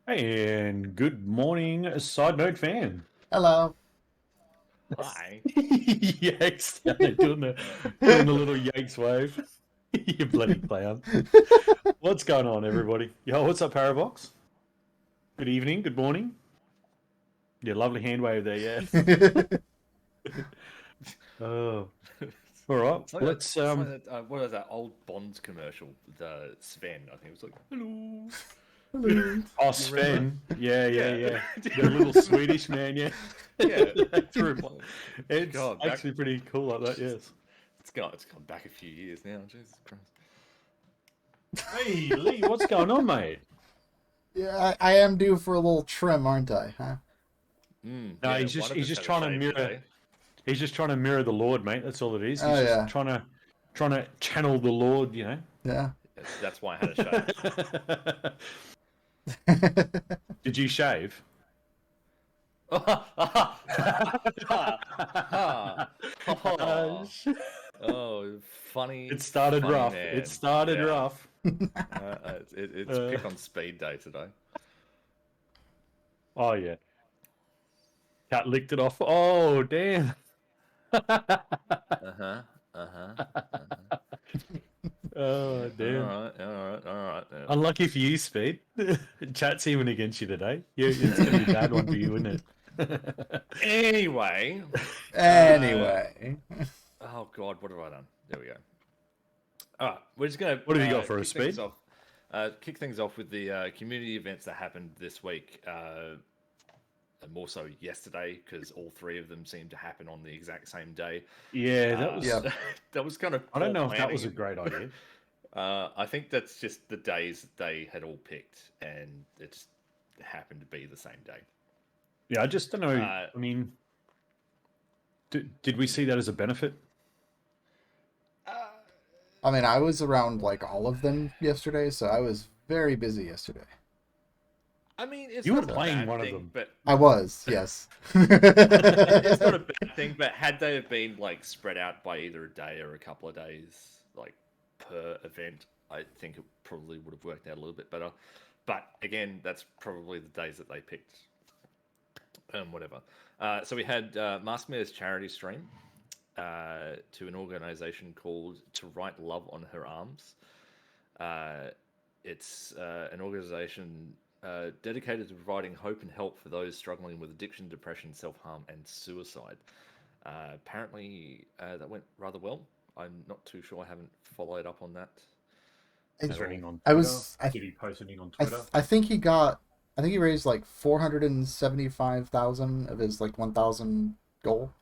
And good morning, Side Note fan. Hello. Hi. Yikes! Doing the little yikes wave. You bloody clown. What's going on, everybody? Yo, what's up, Parabox? Good evening. Good morning. Yeah, lovely hand wave there. Yeah. Oh, all right. It's like that, Let's what was that old Bonds commercial? The Sven, I think it was like, hello. Hello. Oh, You remember? Sven. Yeah, yeah, Yeah. yeah. The little Swedish man. Yeah. Yeah. That's true. Well, It's God, back. actually pretty cool like that. Jeez. Yes. It's gone back a few years now. Jesus Christ. Hey, Lee, what's going on, mate? Yeah, I am due for a little trim, aren't I? Huh? No, Yeah, he's one just of he's us just had a trying to shave mirror. today. He's just trying to mirror the Lord, mate. That's all it is. Oh He's just yeah, trying to channel the Lord, you know. yeah. That's why I had a shave. Did you shave? Oh, funny, It started funny rough. It man. started Yeah. rough. It's Uh, pick on speed day today. oh yeah, cat licked it off. Oh damn. Uh-huh. Uh-huh. Oh All damn. right, all right, all right. Unlucky for you, Speed. Chat's even against you today. Yeah, it's going to be a bad one for you, isn't it? Anyway, Anyway, oh God, what have I done? There we go. All right, we're just gonna What have you got for us, kick things Speed? off. Kick things off with the community events that happened this week. And more so yesterday, because all three of them seemed to happen on the exact same day. Yeah, that Uh, was. yep. that was kind of I don't poor know if that was planning. a great idea. I think that's just the days that they had all picked, and it just happened to be the same day. Yeah, I just don't know. Uh, I mean, did we see that as a benefit? I mean, I was around like all of them yesterday, so I was very busy yesterday. I mean, it's You were not a playing bad one of thing, them. but I was, yes. it's not a bad thing. But had they have been like spread out by either a day or a couple of days, like per event, I think it probably would have worked out a little bit better. But again, that's probably the days that they picked. Whatever. So we had Maskmare's charity stream to an organization called To Write Love on Her Arms. Uh, it's an organization dedicated to providing hope and help for those struggling with addiction, depression, self harm, and suicide. Apparently, that went rather well. I'm not too sure. I haven't followed up on that Is at there all. anything on I Twitter? was. Did he post anything on I, Twitter? I think he got. I think he raised like 475,000 of his like 1,000 goal.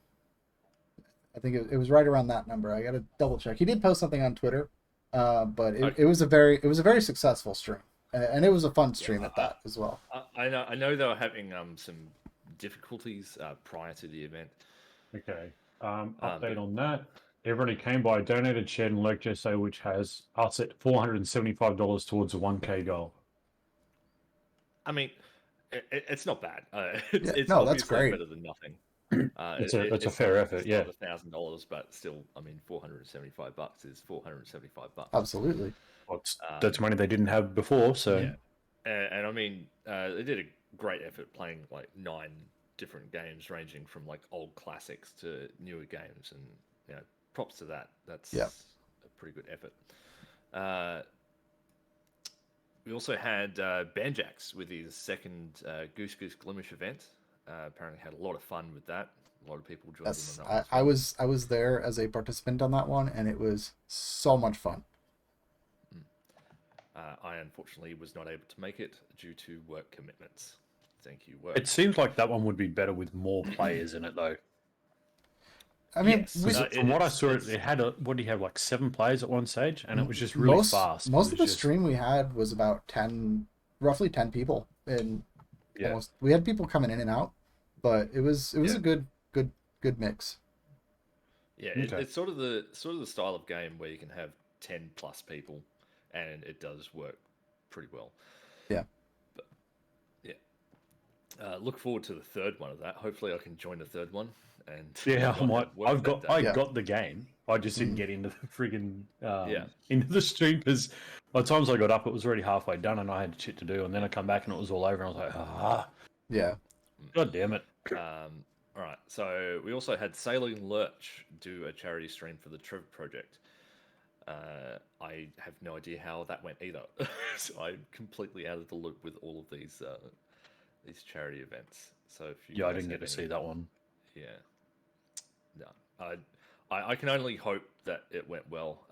I think it was right around that number. I got to double check. He did post something on Twitter, but Okay. it was a very successful stream, and it was a fun Yeah, stream at that as well. I know they were having some difficulties prior to the event, Okay. but Update on that. Everybody came by, donated, shared, and liked JSO, which has us at $475 towards a 1K goal. I mean, it's not bad. Yeah, It's no, that's obviously great. better than nothing. It's a It's fair not effort, yeah. $1,000, but still, I mean, $475 is $475. Absolutely. Well, Um, that's money they didn't have before, so yeah, and I mean, they did a great effort playing like 9 different games, ranging from like old classics to newer games, and you know, props to that. Yeah. That's a pretty good effort. Uh, we also had Banjax with his second Goose Goose Glimesh event. Apparently, had a lot of fun with that. A lot of people joined in on Yes, that one as well. I was there as a participant on that one, and it was so much fun. I unfortunately was not able to make it due to work commitments. Thank you, work. it seems like that one would be better with more players in it, though. I mean, Yes, we, From what I saw, it had what do you have, like 7 players at one stage, and it was just really fast. most It of was the just stream we had was about 10, roughly 10 people, and yeah, almost we had people coming in and out, but it was yeah. a good mix. Yeah, Okay. it's sort of the style of game where you can have 10+ people, and it does work pretty well. Yeah. But yeah, Look forward to the third one of that. Hopefully, I can join the third one. And Yeah, I not might. at work I've that got. day. I Yeah. got the game. I just didn't Mm. get into the friggin' Yeah. into the stream because by the times I got up, it was already halfway done, and I had shit to do. And then I come back and it was all over, and I was like, Yeah. god damn it. All right. So we also had Sailing Lurch do a charity stream for the Trev Project. I have no idea how that went either. So I'm completely out of the loop with all of these charity events. So if you Yeah, I guys didn't get have to any- see that one. Yeah. No. I can only hope that it went well.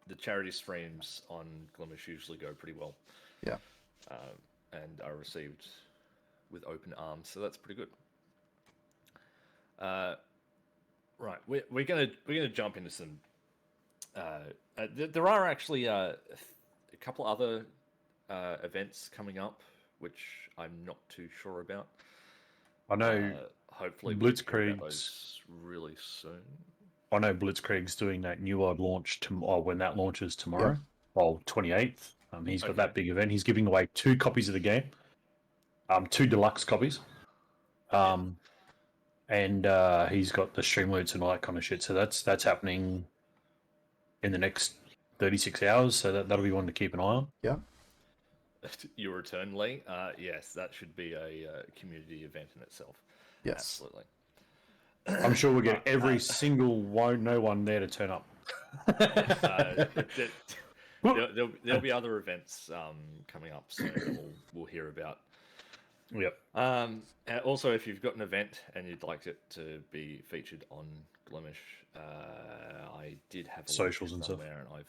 The charity streams on Glimesh usually go pretty well. Yeah. And are received with open arms, so that's pretty good. Right, we're gonna jump into some. There are actually a couple other events coming up, which I'm not too sure about. I know Hopefully, we can hear about Blitzkrieg's. those really soon. I know Blitzkrieg's doing that new world launch when that launches tomorrow. Well, 28th. He's got that big event. He's giving away 2 copies of the game. 2 deluxe copies. And he's got the Streamloots and all that kind of shit. So that's happening in the next 36 hours. So that'll be one to keep an eye on. Yeah. Your return, Lee. Yes, that should be a community event in itself. Yes. Absolutely. I'm sure we'll get every single no one there to turn up. There'll be other events coming up soon that we'll hear about. Yep. Also, if you've got an event and you'd like it to be featured on Glimesh, I did have a Socials and stuff. and I've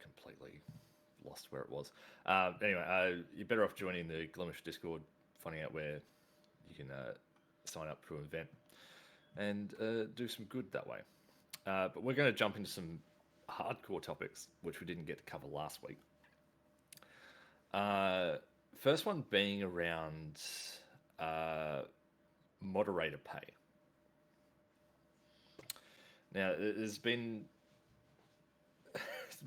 completely lost where it was. Anyway, you're better off joining the Glimesh Discord, finding out where you can sign up to an event and do some good that way. But we're going to jump into some hardcore topics, which we didn't get to cover last week. First one being around moderator pay. Now, there's been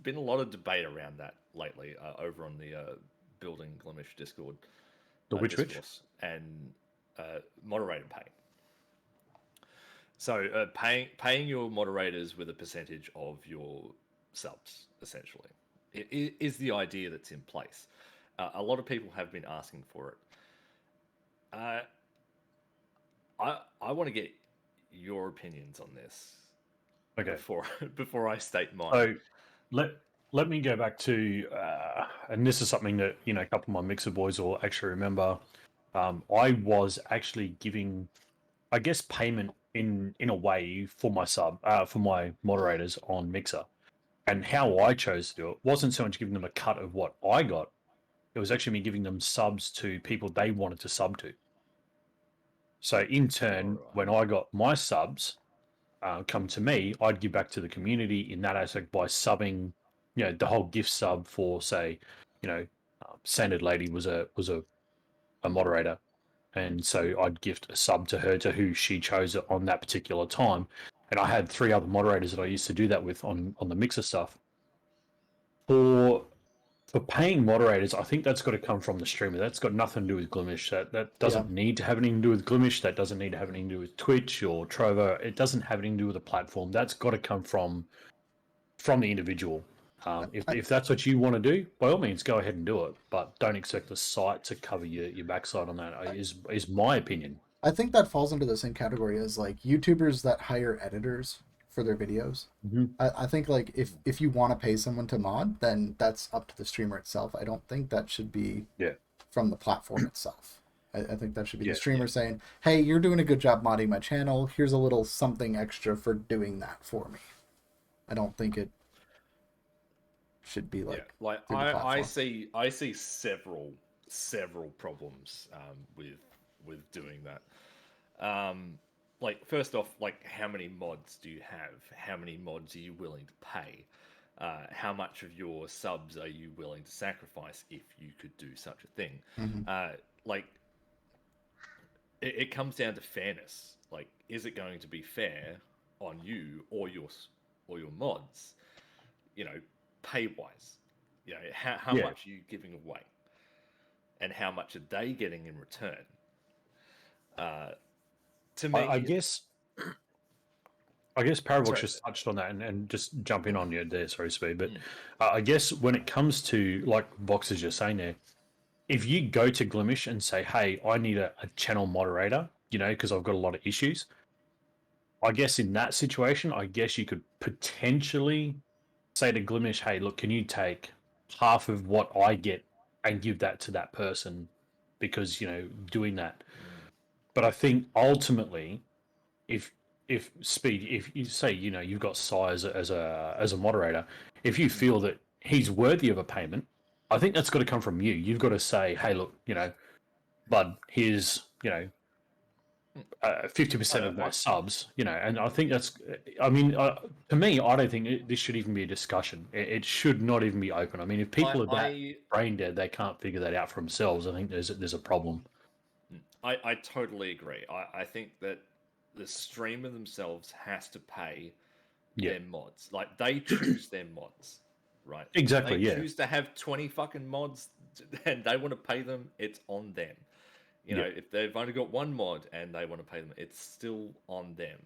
a lot of debate around that lately over on the Building Glimesh Discord. The which? And moderator pay. So paying your moderators with a percentage of your subs, essentially, is the idea that's in place. A lot of people have been asking for it. I want to get your opinions on this. Okay. Before I state mine. So let me go back to, and this is something that a couple of my Mixer boys will actually remember. I was actually giving, I guess, payment in a way for my for my moderators on Mixer, and how I chose to do it wasn't so much giving them a cut of what I got. It was actually me giving them subs to people they wanted to sub to. So in turn, when I got my subs come to me, I'd give back to the community in that aspect by subbing, the whole gift sub for, say, Sanded Lady was a moderator, and so I'd gift a sub to her to who she chose on that particular time. And I had 3 other moderators that I used to do that with on the Mixer stuff. For paying moderators, I think that's got to come from the streamer. That's got nothing to do with Glimesh. That doesn't need to have anything to do with Glimesh. That doesn't need to have anything to do with Twitch or Trovo. It doesn't have anything to do with the platform. That's got to come from the individual. If that's what you want to do, by all means, go ahead and do it. But don't expect the site to cover your backside on that. Is my opinion. I think that falls into the same category as like YouTubers that hire editors for their videos. Mm-hmm. I think like if you want to pay someone to mod, then that's up to the streamer itself. I don't think that should be from the platform itself. I think that should be the streamer saying, hey, you're doing a good job modding my channel. Here's a little something extra for doing that for me. I don't think it should be like I see several problems with doing that. Like, first off, like, how many mods do you have? How many mods are you willing to pay? How much of your subs are you willing to sacrifice if you could do such a thing? Mm-hmm. It comes down to fairness. Like, is it going to be fair on you or your mods? Pay wise. How much are you giving away, and how much are they getting in return? To me, I guess Parabox just touched on that, and just jump in on you there, sorry, Speed. But I guess when it comes to, like Vox is just saying there, if you go to Glimesh and say, hey, I need a channel moderator, because I've got a lot of issues, I guess in that situation, I guess you could potentially say to Glimesh, hey, look, can you take half of what I get and give that to that person, because, doing that. But I think ultimately, if Speed, if you say, you've got Sai as a moderator, if you feel that he's worthy of a payment, I think that's got to come from you. You've got to say, hey, look, bud, here's 50% of my subs, and I think that's. I mean, to me, I don't think this should even be a discussion. It should not even be open. I mean, if people are that brain dead, they can't figure that out for themselves. I think there's a problem. I totally agree. I think that the streamer themselves has to pay their mods. Like, they choose their mods, right? Exactly. They choose to have 20 fucking mods, and they want to pay them. It's on them. If they've only got one mod and they want to pay them, it's still on them.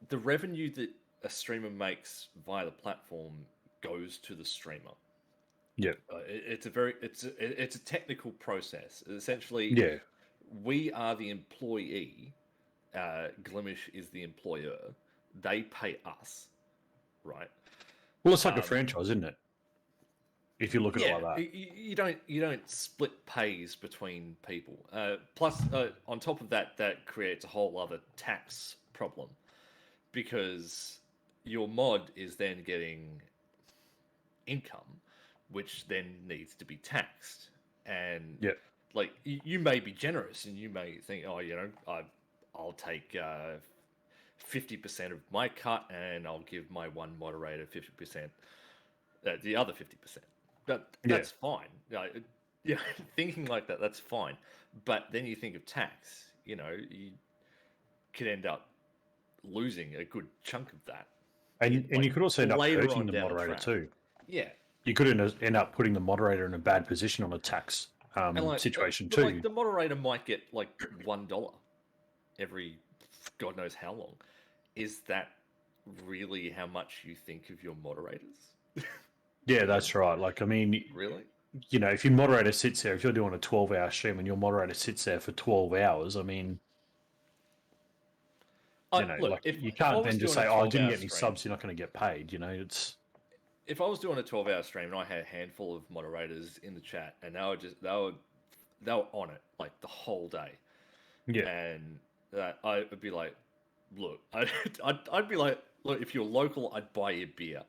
The revenue that a streamer makes via the platform goes to the streamer. Yeah, it's a technical process. Essentially, we are the employee. Glimesh is the employer. They pay us, right? Well, it's like a franchise, isn't it? If you look at it like that, you don't split pays between people. Plus, on top of that, that creates a whole other tax problem, because your mod is then getting income, which then needs to be taxed. And like, you may be generous, and you may think, oh, I'll take 50% of my cut, and I'll give my one moderator 50%, the other 50%. That's fine. Thinking like that, that's fine. But then you think of tax. You could end up losing a good chunk of that. And you could also end up hurting the moderator too. Yeah. You could end up putting the moderator in a bad position on a tax situation too. Like, the moderator might get like $1 every God knows how long. Is that really how much you think of your moderators? Yeah, that's right. Like, I mean, really, if your moderator sits there, if you're doing a 12-hour stream and your moderator sits there for 12 hours, I mean, you can't then just say, "Oh, I didn't get any subs. You're not going to get paid." It's. If I was doing a 12-hour stream and I had a handful of moderators in the chat, and they were on it like the whole day, and I would be like, look, I'd be like, look, if you're local, I'd buy you beer.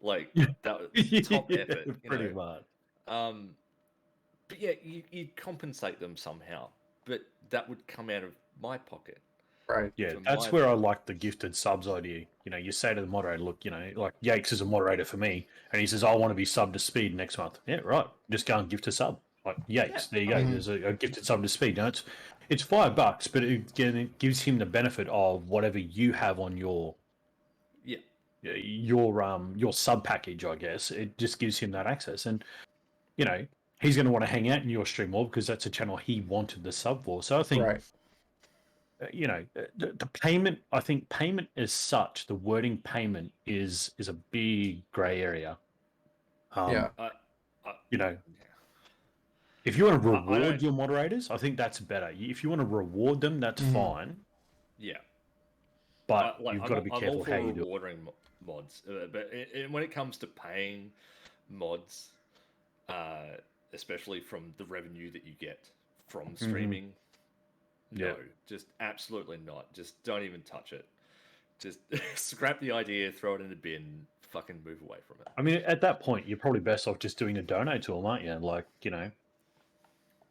Like, that was top effort. Pretty much. But yeah, you'd compensate them somehow, but that would come out of my pocket. Right. Yeah, that's where I like the gifted subs idea. You say to the moderator, look, like Yakes is a moderator for me, and he says, I want to be sub to Speed next month. Yeah, right. Just go and gift a sub. Like, Yakes, there you go. There's a gifted sub to Speed. Now, it's $5, but it gives him the benefit of whatever you have on your sub package, I guess. It just gives him that access, and he's going to want to hang out in your stream more because that's a channel he wanted the sub for. So I think, the payment. I think payment as such, the wording payment is a big grey area. If you want to reward your moderators, I think that's better. If you want to reward them, that's fine. Yeah, but you've got to be careful how you do it. Rewarding mods, but when it comes to paying mods, especially from the revenue that you get from streaming, no, just absolutely not. Just don't even touch it. Just scrap the idea, throw it in the bin, fucking move away from it. I mean, at that point, you're probably best off just doing a donate to them, aren't you? Like,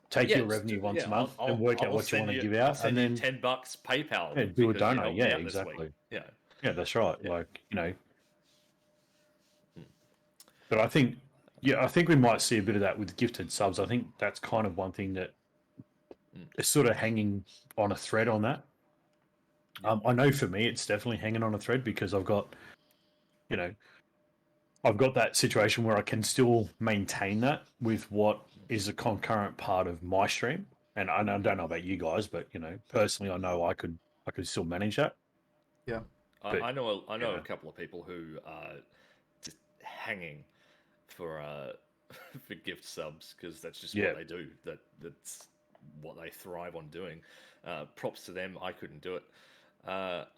take your revenue once a month and work out what you want to give out, and then $10 PayPal. Yeah, do a donate. Yeah, exactly. Yeah, that's right. Yeah. Like, But I think we might see a bit of that with gifted subs. I think that's kind of one thing that is sort of hanging on a thread on that. I know for me, it's definitely hanging on a thread because I've got that situation where I can still maintain that with what is a concurrent part of my stream. And I don't know about you guys, but personally, I know I could still manage that. Yeah, but, I know a couple of people who are just hanging for for gift subs because that's just what they do. That's what they thrive on doing. Props to them. I couldn't do it. But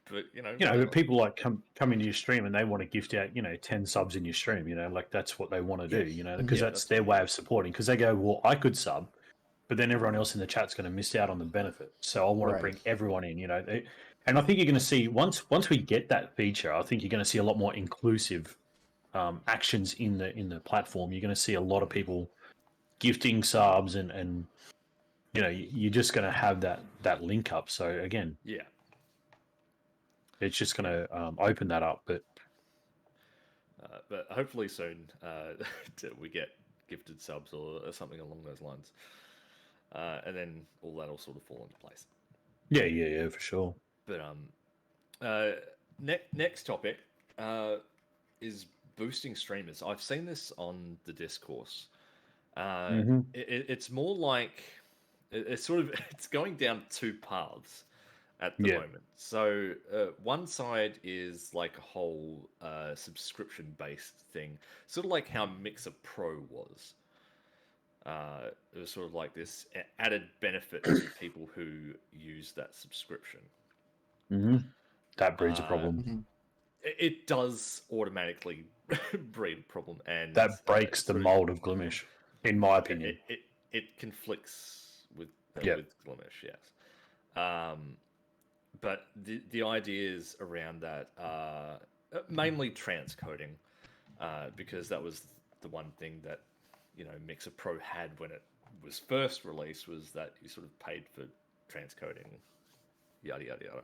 but people like come into your stream and they want to gift out 10 subs in your stream. Like that's what they want to do. Because that's their way of supporting. Because they go, well, I could sub, but then everyone else in the chat's going to miss out on the benefit. So I want to bring everyone in. And I think you're going to see once we get that feature, I think you're going to see a lot more inclusive actions in the platform. You're going to see a lot of people gifting subs and you're just going to have that link up. So again, it's just going to open that up. But hopefully soon we get gifted subs or something along those lines, and then all that'll sort of fall into place. Yeah, for sure. But next topic is boosting streamers. I've seen this on the discourse. It's more like it's going down two paths at the moment. So one side is like a whole subscription-based thing, sort of like how Mixer Pro was. It was sort of like this added benefit to people who use that subscription. That breeds a problem. It does automatically breed a problem, and that breaks the mold of Glimesh, in my opinion. It conflicts with Glimesh, yes. But the ideas around that are mainly transcoding, because that was the one thing that Mixer Pro had when it was first released, was that you sort of paid for transcoding, yada yada yada.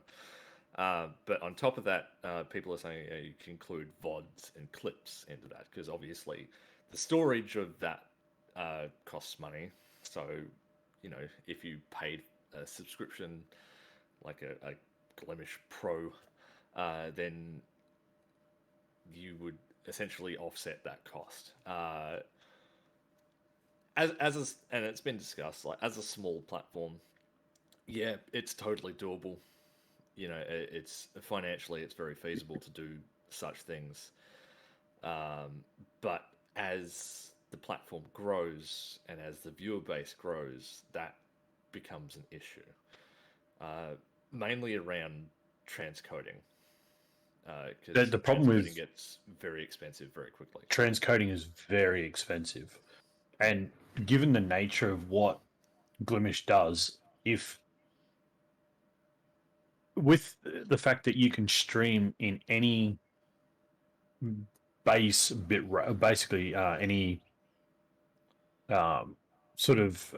But on top of that, people are saying you can include VODs and clips into that, because obviously the storage of that costs money. So if you paid a subscription like a Glimesh Pro, then you would essentially offset that cost. And it's been discussed, like as a small platform, yeah, it's totally doable. It's financially, it's very feasible to do such things. But as the platform grows and as the viewer base grows, that becomes an issue. Mainly around transcoding. Because the problem with gets very expensive very quickly. Transcoding is very expensive. And given the nature of what Glimesh does, with the fact that you can stream in any base bit, basically any sort of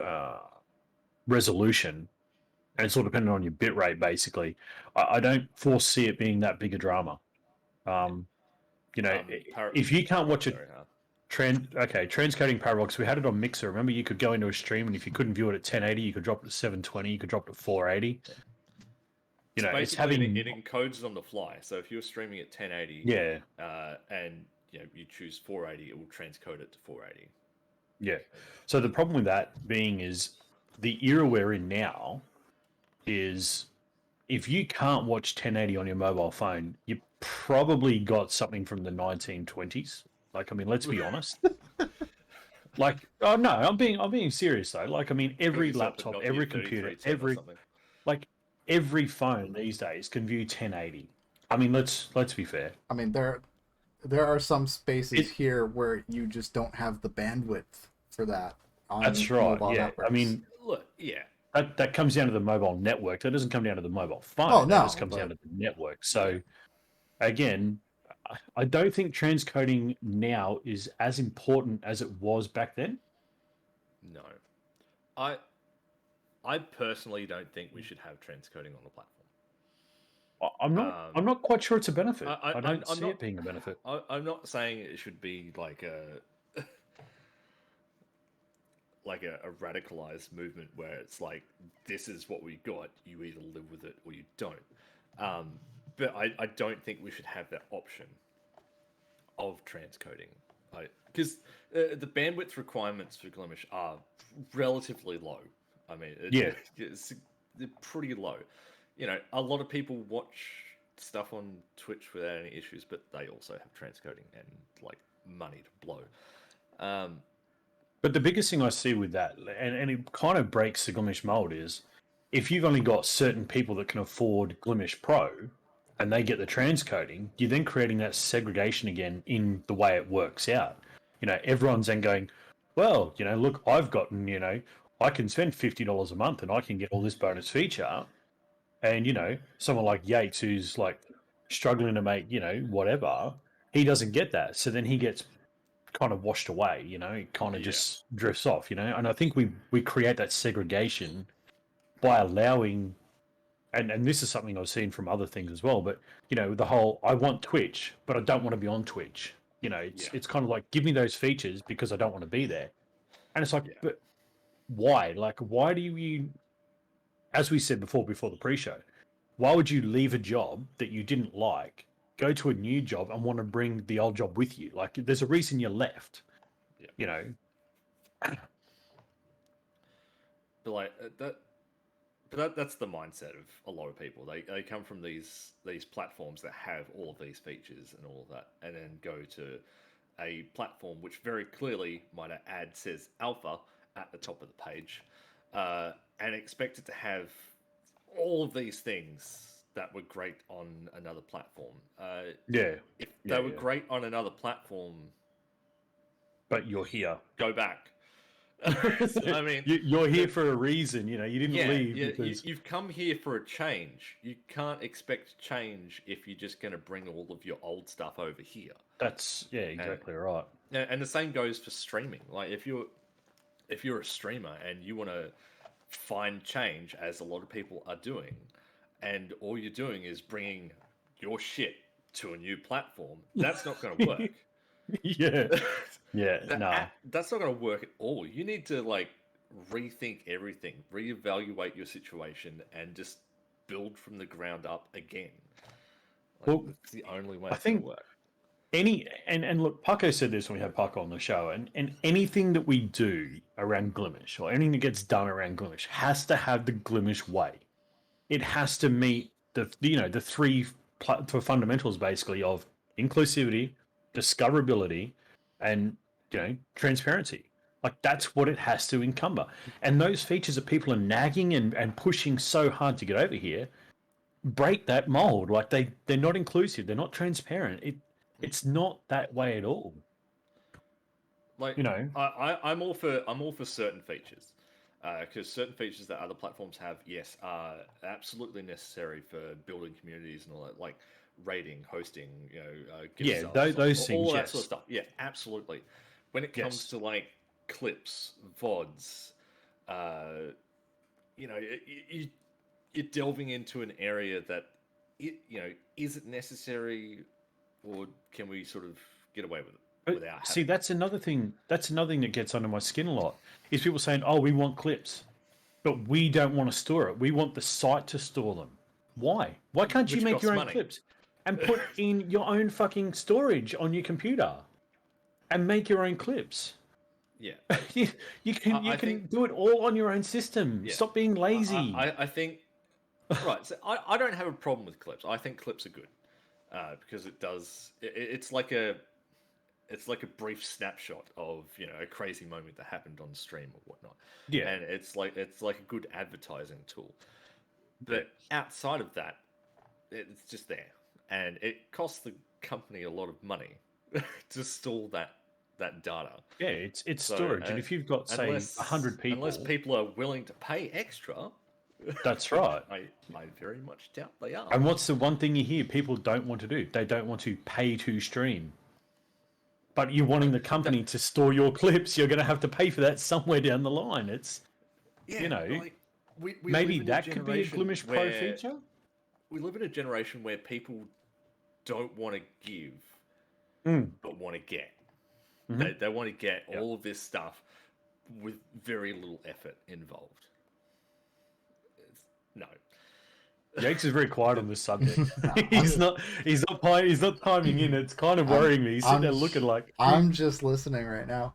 resolution, and it's all dependent on your bit rate, basically, I don't foresee it being that big a drama. If you can't watch it, transcoding Parabox, we had it on Mixer. Remember, you could go into a stream, and if you couldn't view it at 1080, you could drop it to 720, you could drop it to 480. It's having it encodes on the fly. So if you're streaming at 1080, and you choose 480, it will transcode it to 480. Yeah. So the problem with that being is the era we're in now is if you can't watch 1080 on your mobile phone, you probably got something from the 1920s. Like, I mean, let's be honest. Like, oh no, I'm being serious though. Like, I mean, every laptop, every computer, every phone these days can view 1080. I mean, let's be fair. I mean, there are some spaces here where you just don't have the bandwidth for that. That's right. Yeah. Networks. I mean, look, yeah. That comes down to the mobile network. That doesn't come down to the mobile phone. Oh, no. That just comes down to the network. So, again, I don't think transcoding now is as important as it was back then. No. I personally don't think we should have transcoding on the platform. I'm not quite sure it's a benefit. I don't see it being a benefit. I'm not saying it should be like a like a radicalized movement where it's like, this is what we got, you either live with it or you don't. But I don't think we should have that option of transcoding. Because the bandwidth requirements for Glimesh are relatively low. I mean, they're pretty low. You know, a lot of people watch stuff on Twitch without any issues, but they also have transcoding and like money to blow. But the biggest thing I see with that, and it kind of breaks the Glimesh mold, is if you've only got certain people that can afford Glimesh Pro and they get the transcoding, you're then creating that segregation again in the way it works out. You know, everyone's then going, well, you know, look, I've gotten, you know, I can spend $50 a month and I can get all this bonus feature. And, you know, someone like Yates, who's like struggling to make, you know, whatever, he doesn't get that. So then he gets kind of washed away, you know, it kind of just drifts off, you know. And I think we create that segregation by allowing, and this is something I've seen from other things as well, but, you know, the whole, I want Twitch, but I don't want to be on Twitch. You know, it's kind of like, give me those features because I don't want to be there. And it's like, but why? Like, why do you, as we said before the pre-show, why would you leave a job that you didn't like, go to a new job and want to bring the old job with you? Like, there's a reason you left, you know. But like that's the mindset of a lot of people. They come from these platforms that have all of these features and all of that, and then go to a platform which very clearly, might add, says alpha at the top of the page, and expect it to have all of these things that were great on another platform. If they were great on another platform, but you're here, go back. I mean, you're here for a reason. You know, you didn't leave because you've come here for a change. You can't expect change if you're just going to bring all of your old stuff over here. That's exactly right. And the same goes for streaming. Like if you're a streamer and you want to find change, as a lot of people are doing, and all you're doing is bringing your shit to a new platform, that's not going to work. That's not going to work at all. You need to like rethink everything, reevaluate your situation, and just build from the ground up again. Like, it's the only way it's going to work. And look, Paco said this when we had Paco on the show, and anything that we do around Glimesh, or anything that gets done around Glimesh, has to have the Glimesh way. It has to meet the three fundamentals basically of inclusivity, discoverability, and transparency. Like that's what it has to encumber. And those features that people are nagging and pushing so hard to get over here break that mold. Like they're not inclusive, they're not transparent. It's not that way at all. Like I'm all for certain features. Because certain features that other platforms have, are absolutely necessary for building communities and all that, like rating, hosting, those things, all that sort of stuff. Yeah, absolutely. When it comes to like clips, VODs, you're delving into an area that isn't necessary, or can we sort of get away with it? See, that's another thing. That's another thing that gets under my skin a lot. Is people saying, "Oh, we want clips, but we don't want to store it. We want the site to store them." Why? Why can't you make your own clips and put in your own fucking storage on your computer and make your own clips? Yeah, you can do it all on your own system. Yeah. Stop being lazy. I think right. So I don't have a problem with clips. I think clips are good because it does. It's like a brief snapshot of a crazy moment that happened on stream or whatnot. Yeah, and it's like a good advertising tool. But outside of that, it's just there, and it costs the company a lot of money to store that data. Yeah, it's storage, and if you've got say 100 people, unless people are willing to pay extra. That's right. I very much doubt they are. And what's the one thing you hear people don't want to do? They don't want to pay to stream. But you're wanting the company to store your clips, you're going to have to pay for that somewhere down the line. It's, like, we maybe that could be a Glimesh Pro feature. We live in a generation where people don't want to give, but want to get. Mm-hmm. They want to get all of this stuff with very little effort involved. No. Yates is very quiet on this subject. He's not timing in. It's kind of worrying me. He's sitting there looking like I'm just listening right now.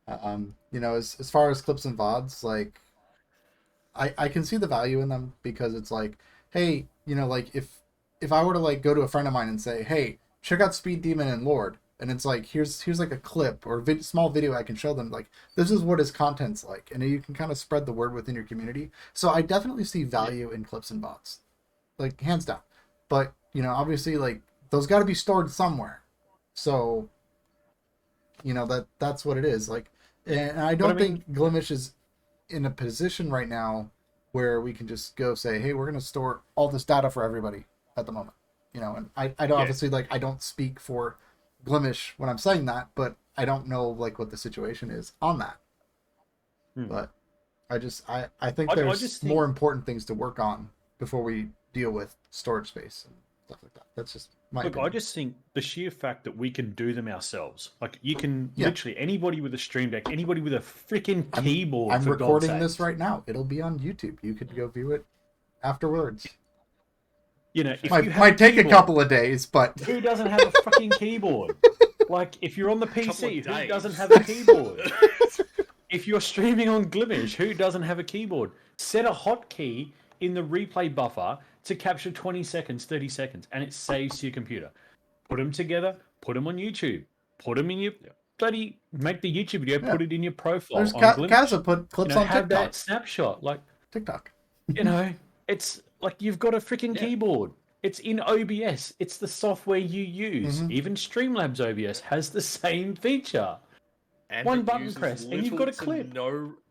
As far as clips and VODs, like I can see the value in them because it's like, hey, like if I were to like go to a friend of mine and say, hey, check out Speed Demon and Lord, and it's like here's like a clip or small video I can show them, like this is what his content's like, and you can kind of spread the word within your community. So I definitely see value in clips and bots, like hands down. But obviously, like those got to be stored somewhere. So that's what it is. Like, and I don't think Glimesh is in a position right now where we can just go say, hey, we're going to store all this data for everybody at the moment. And I don't obviously, like, I don't speak for Glimesh when I'm saying that, but I don't know like what the situation is on that. But I think there's more important things to work on before we deal with storage space and stuff like that. That's just my opinion. I just think the sheer fact that we can do them ourselves, like you can literally anybody with a Stream Deck, anybody with a freaking keyboard. I'm recording this right now. It'll be on YouTube. You could go view it afterwards. If might take a couple of days, but who doesn't have a fucking keyboard? Like if you're on the PC, who doesn't have a keyboard? If you're streaming on Glimesh, who doesn't have a keyboard? Set a hotkey in the replay buffer to capture 20 seconds, 30 seconds, and it saves to your computer. Put them together, put them on YouTube, put them in your bloody, make the YouTube video, put it in your profile. There's Kaza put clips on TikTok. Have that snapshot, like TikTok. It's like you've got a freaking keyboard. It's in OBS. It's the software you use. Mm-hmm. Even Streamlabs OBS has the same feature. And one button press, and you've got a clip.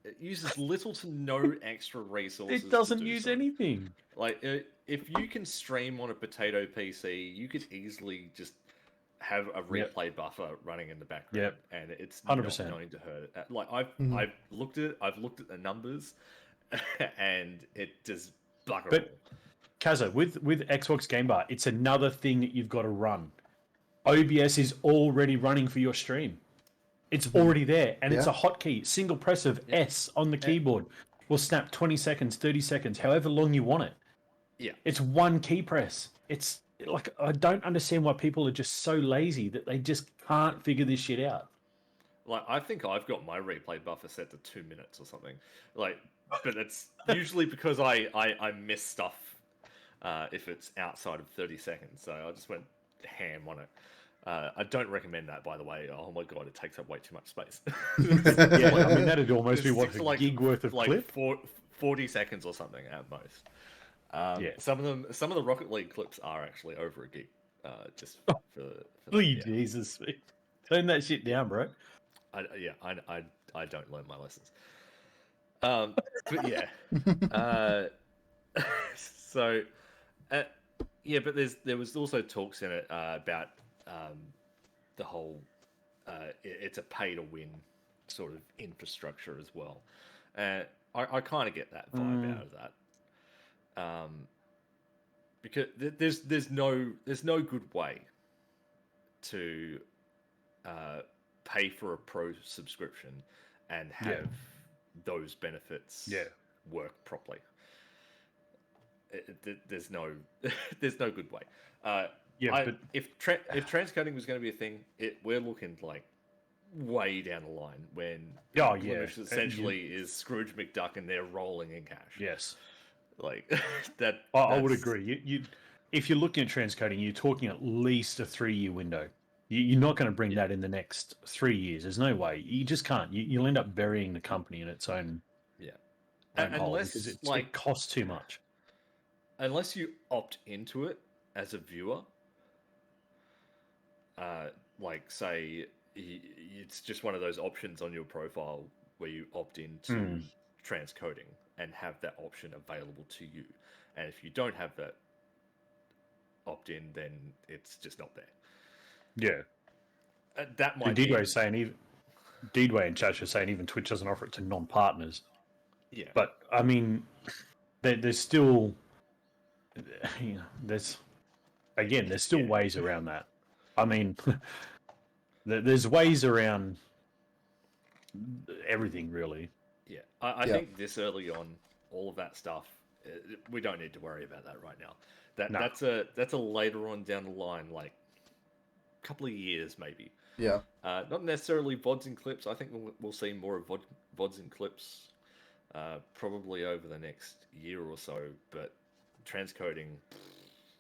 It uses little to no extra resources. It doesn't use anything. Like, if you can stream on a potato PC, you could easily just have a replay buffer running in the background, and it's 100%. Not going to hurt it. Like I've looked at it. I've looked at the numbers, and it just bugger. But Kaza, with Xbox Game Bar, it's another thing that you've got to run. OBS is already running for your stream. It's already there, and it's a hotkey. Single press of S on the keyboard will snap 20 seconds, 30 seconds, however long you want it. Yeah. It's one key press. It's like, I don't understand why people are just so lazy that they just can't figure this shit out. Like, I think I've got my replay buffer set to 2 minutes or something. Like, but it's usually because I miss stuff if it's outside of 30 seconds. So I just went ham on it. I don't recommend that, by the way. Oh my god, it takes up way too much space. I mean, that'd almost be what, a gig worth of clip? 40 seconds or something at most. Some of the Rocket League clips are actually over a gig. Just for Jesus, turn that shit down, bro. I don't learn my lessons. But yeah. So, but there was also talks in it about the whole it's a pay to win sort of infrastructure as well. I kind of get that vibe out of that. Because there's no good way to pay for a pro subscription and have those benefits work properly. There's no good way. But if transcoding was going to be a thing, we're looking like way down the line when Glimesh essentially is Scrooge McDuck and they're rolling in cash. Yes, like that. I would agree. You if you're looking at transcoding, you're talking at least a 3-year window. You're not going to bring that in the next 3 years. There's no way. You just can't. You'll end up burying the company in its own unless because it costs too much. Unless you opt into it as a viewer, like say it's just one of those options on your profile where you opt into transcoding and have that option available to you. And if you don't have that opt-in, then it's just not there. Yeah. That might be... saying Deedway and Chacha saying even Twitch doesn't offer it to non-partners. Yeah. But, I mean, there's still... there's still ways around that. I mean, there's ways around everything, really. Yeah, I think this early on, all of that stuff, we don't need to worry about that right now. That's a later on down the line, like a couple of years maybe. Yeah. Not necessarily VODs and clips. I think we'll see more of VODs and clips probably over the next year or so. But transcoding,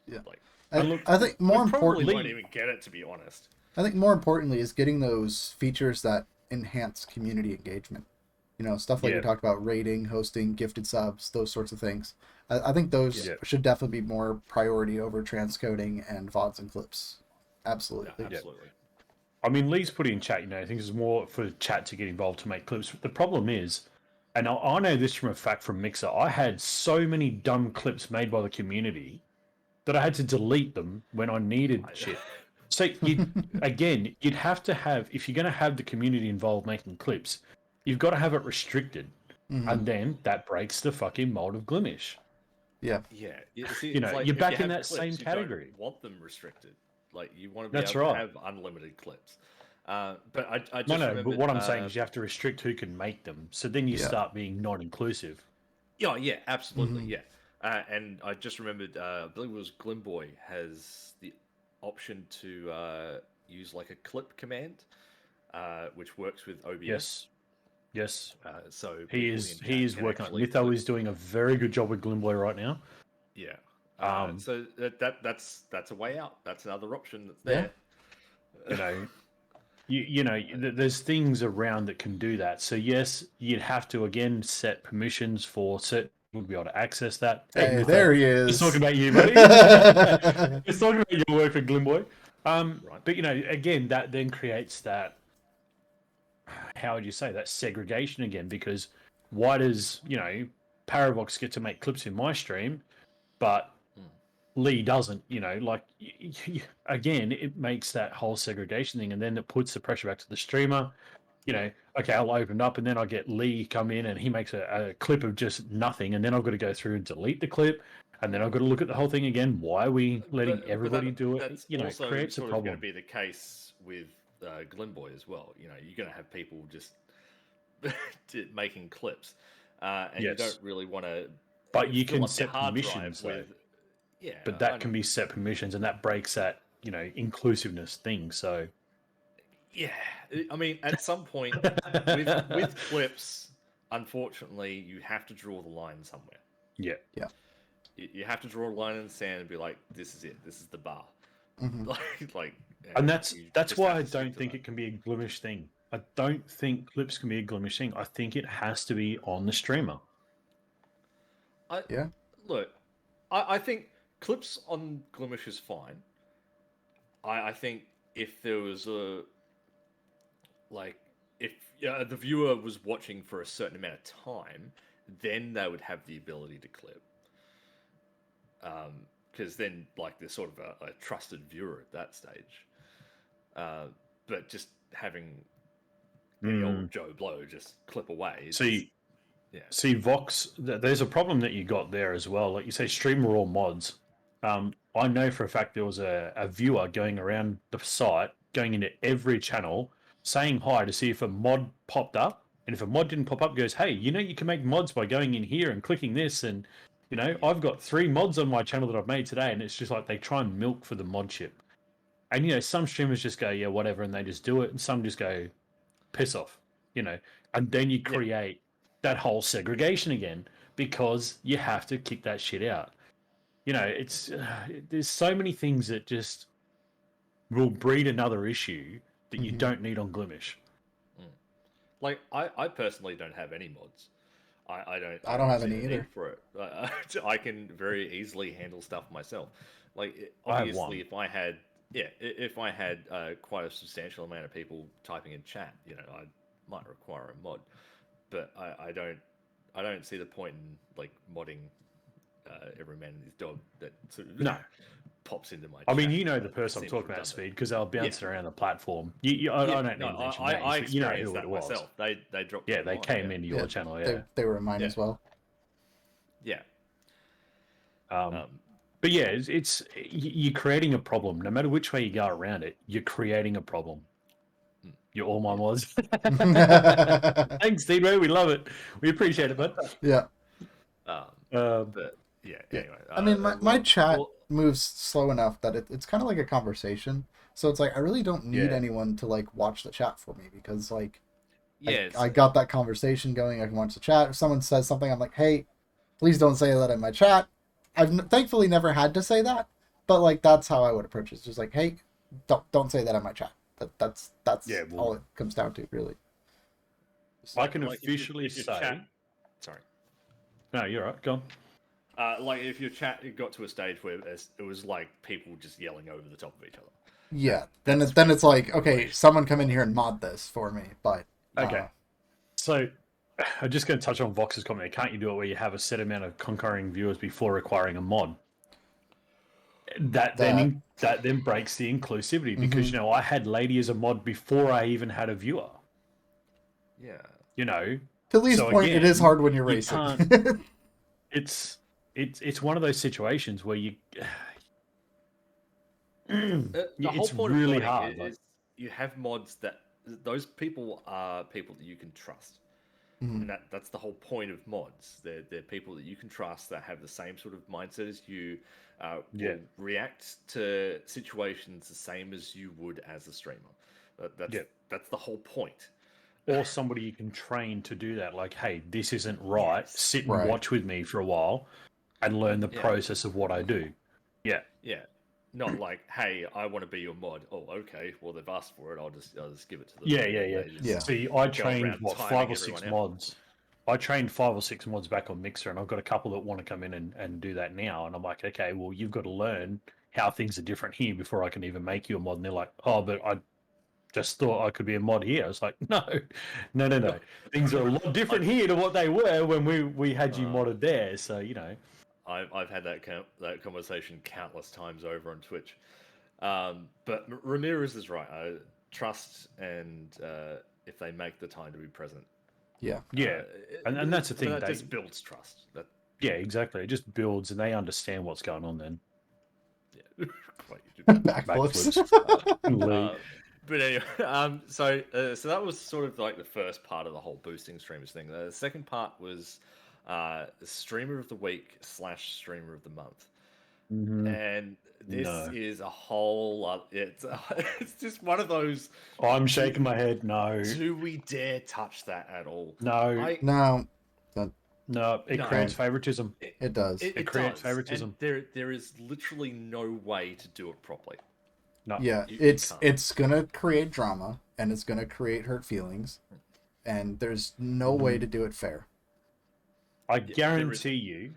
Yeah. like, I think more we probably importantly, won't even get it, to be honest. I think more importantly is getting those features that enhance community engagement. You know, stuff like we talked about, rating, hosting, gifted subs, those sorts of things. I think those should definitely be more priority over transcoding and VODs and clips. Absolutely. Yeah, absolutely. I mean, Lee's put in chat, I think it's more for chat to get involved to make clips. The problem is, and I know this from a fact from Mixer, I had so many dumb clips made by the community that I had to delete them when I needed shit. So you'd have to have, if you're going to have the community involved making clips, you've got to have it restricted, and then that breaks the fucking mold of Glimesh. Yeah. See, you're back in that same category. You don't want them restricted. Like, you want to be able to have unlimited clips. But I just remembered, but what I'm saying is you have to restrict who can make them. So then you start being non-inclusive. Yeah, absolutely, yeah. And I just remembered, I believe it was Glimboy has the option to use like a clip command, which works with OBS. Yes. So he is working on it. Mytho is doing a very good job with Glimboy right now. Yeah. So that's a way out. That's another option that's there. There's things around that can do that. So yes, you'd have to again set permissions for certain people to be able to access that. Hey, there he is. He's talking about you, buddy. He's talking about your work for Glimboy. Right. But again, that then creates that. How would you say that segregation again? Because why does Paravox get to make clips in my stream, but Lee doesn't? Again, it makes that whole segregation thing, and then it puts the pressure back to the streamer. Okay, I'll open up, and then I get Lee come in, and he makes a clip of just nothing, and then I've got to go through and delete the clip, and then I've got to look at the whole thing again. Why are we letting everybody do it? That's It creates a problem. Going to be the case with Glimboy as well. You're going to have people just making clips, and you don't really want to. But you can set permissions, but that can be set permissions, and that breaks that inclusiveness thing. So, yeah, I mean, at some point with clips, unfortunately, you have to draw the line somewhere. Yeah. You have to draw a line in the sand and be like, "This is it. This is the bar." And that's why I don't think it can be a Glimesh thing. I don't think clips can be a Glimesh thing. I think it has to be on the streamer. Look, I think clips on Glimesh is fine. I think if there was if the viewer was watching for a certain amount of time, then they would have the ability to clip. Because then, they're sort of a trusted viewer at that stage. But just having any old Joe Blow just clip away. See, Vox, there's a problem that you got there as well. Like you say, streamer or mods. I know for a fact there was a viewer going around the site, going into every channel, saying hi to see if a mod popped up. And if a mod didn't pop up, goes, hey, you can make mods by going in here and clicking this. And, I've got 3 mods on my channel that I've made today. And it's just like they try and milk for the mod chip. And, some streamers just go, yeah, whatever. And they just do it. And some just go, piss off, And then you create that whole segregation again because you have to kick that shit out. It's there's so many things that just will breed another issue that you don't need on Glimesh. Like I personally don't have any mods. I don't have any either for it. I can very easily handle stuff myself. Obviously, if I had quite a substantial amount of people typing in chat, I might require a mod. But I don't see the point in modding every man and his dog that sort of pops into my. I mean, the person I'm talking about, Speed, because they were bouncing around the platform. I don't need to mention names, I but you know who that it was. Myself. They dropped. Yeah, they came into your channel. Yeah, they were in mine as well. Yeah. But yeah, it's you're creating a problem. No matter which way you go around it, you're creating a problem. You're all my mods. Thanks, Steve. We love it. We appreciate it, bud. Yeah. But yeah. Anyway, I mean, my chat moves slow enough that it's kind of like a conversation. So it's like I really don't need anyone to watch the chat for me because I got that conversation going. I can watch the chat. If someone says something, I'm like, hey, please don't say that in my chat. I've thankfully never had to say that, but like that's how I would approach it. It's just like, hey, don't say that in my chat. That's all it comes down to, really. So, I can officially say. Sorry. No, you're right. Go on. Like if your chat got to a stage where it was like people just yelling over the top of each other. Yeah, then it's like, okay, someone come in here and mod this for me. But okay, so I'm just going to touch on Vox's comment. Can't you do it where you have a set amount of concurring viewers before requiring a mod? That then breaks the inclusivity because you know I had Lady as a mod before I even had a viewer. Yeah, you know. To Lee's point, it is hard when you're racing. It's one of those situations where you. The whole it's point really of modding hard. is you have mods that those people are people that you can trust, and that's the whole point of mods. They're people that you can trust that have the same sort of mindset as you, will react to situations the same as you would as a streamer. That's the whole point. Or somebody you can train to do that. Like, hey, this isn't right. Yes. Sit and watch with me for a while, and learn the process of what I do. Yeah. Not like, hey, I want to be your mod. Oh, okay. Well, they've asked for it. I'll just give it to them. Yeah. See, I trained 5 or 6 mods. I trained 5 or 6 mods back on Mixer, and I've got a couple that want to come in and do that now. And I'm like, okay, well, you've got to learn how things are different here before I can even make you a mod. And they're like, oh, but I just thought I could be a mod here. I was like, no. Things are a lot different here to what they were when we had you modded there. So, you know. I've had that conversation countless times over on Twitch. But Ramirez is right. Trust and if they make the time to be present. Yeah. And that's the thing. That just builds trust. Yeah, exactly. It just builds and they understand what's going on then. Yeah. Backflips. But anyway, so that was sort of like the first part of the whole boosting streamers thing. The second part was Streamer of the Week / Streamer of the Month. And this is a whole lot. It's just one of those. I'm shaking my head. No. Do we dare touch that at all? No. It creates favoritism. It does. It creates favoritism. And there is literally no way to do it properly. No. Yeah, it's gonna create drama and it's gonna create hurt feelings, and there's no way to do it fair. I guarantee you,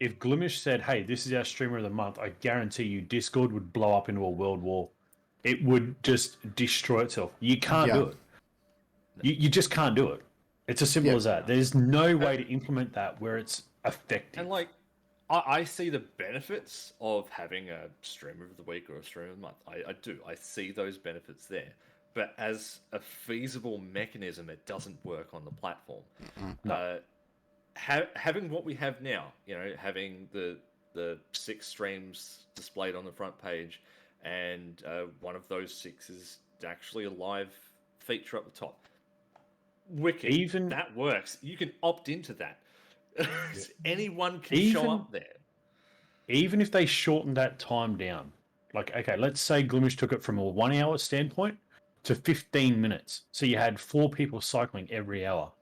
if Glimesh said, "Hey, this is our streamer of the month," I guarantee you, Discord would blow up into a world war. It would just destroy itself. You can't do it. You just can't do it. It's as simple as that. There's no way to implement that where it's effective. And like, I see the benefits of having a streamer of the week or a streamer of the month. I do. I see those benefits there. But as a feasible mechanism, it doesn't work on the platform. No. Having what we have now, having the 6 streams displayed on the front page, and one of those 6 is actually a live feature up the top. Wicked. That works. You can opt into that. Anyone can show up there. Even if they shorten that time down, like, okay, let's say Glimesh took it from a 1 hour standpoint to 15 minutes. So you had 4 people cycling every hour.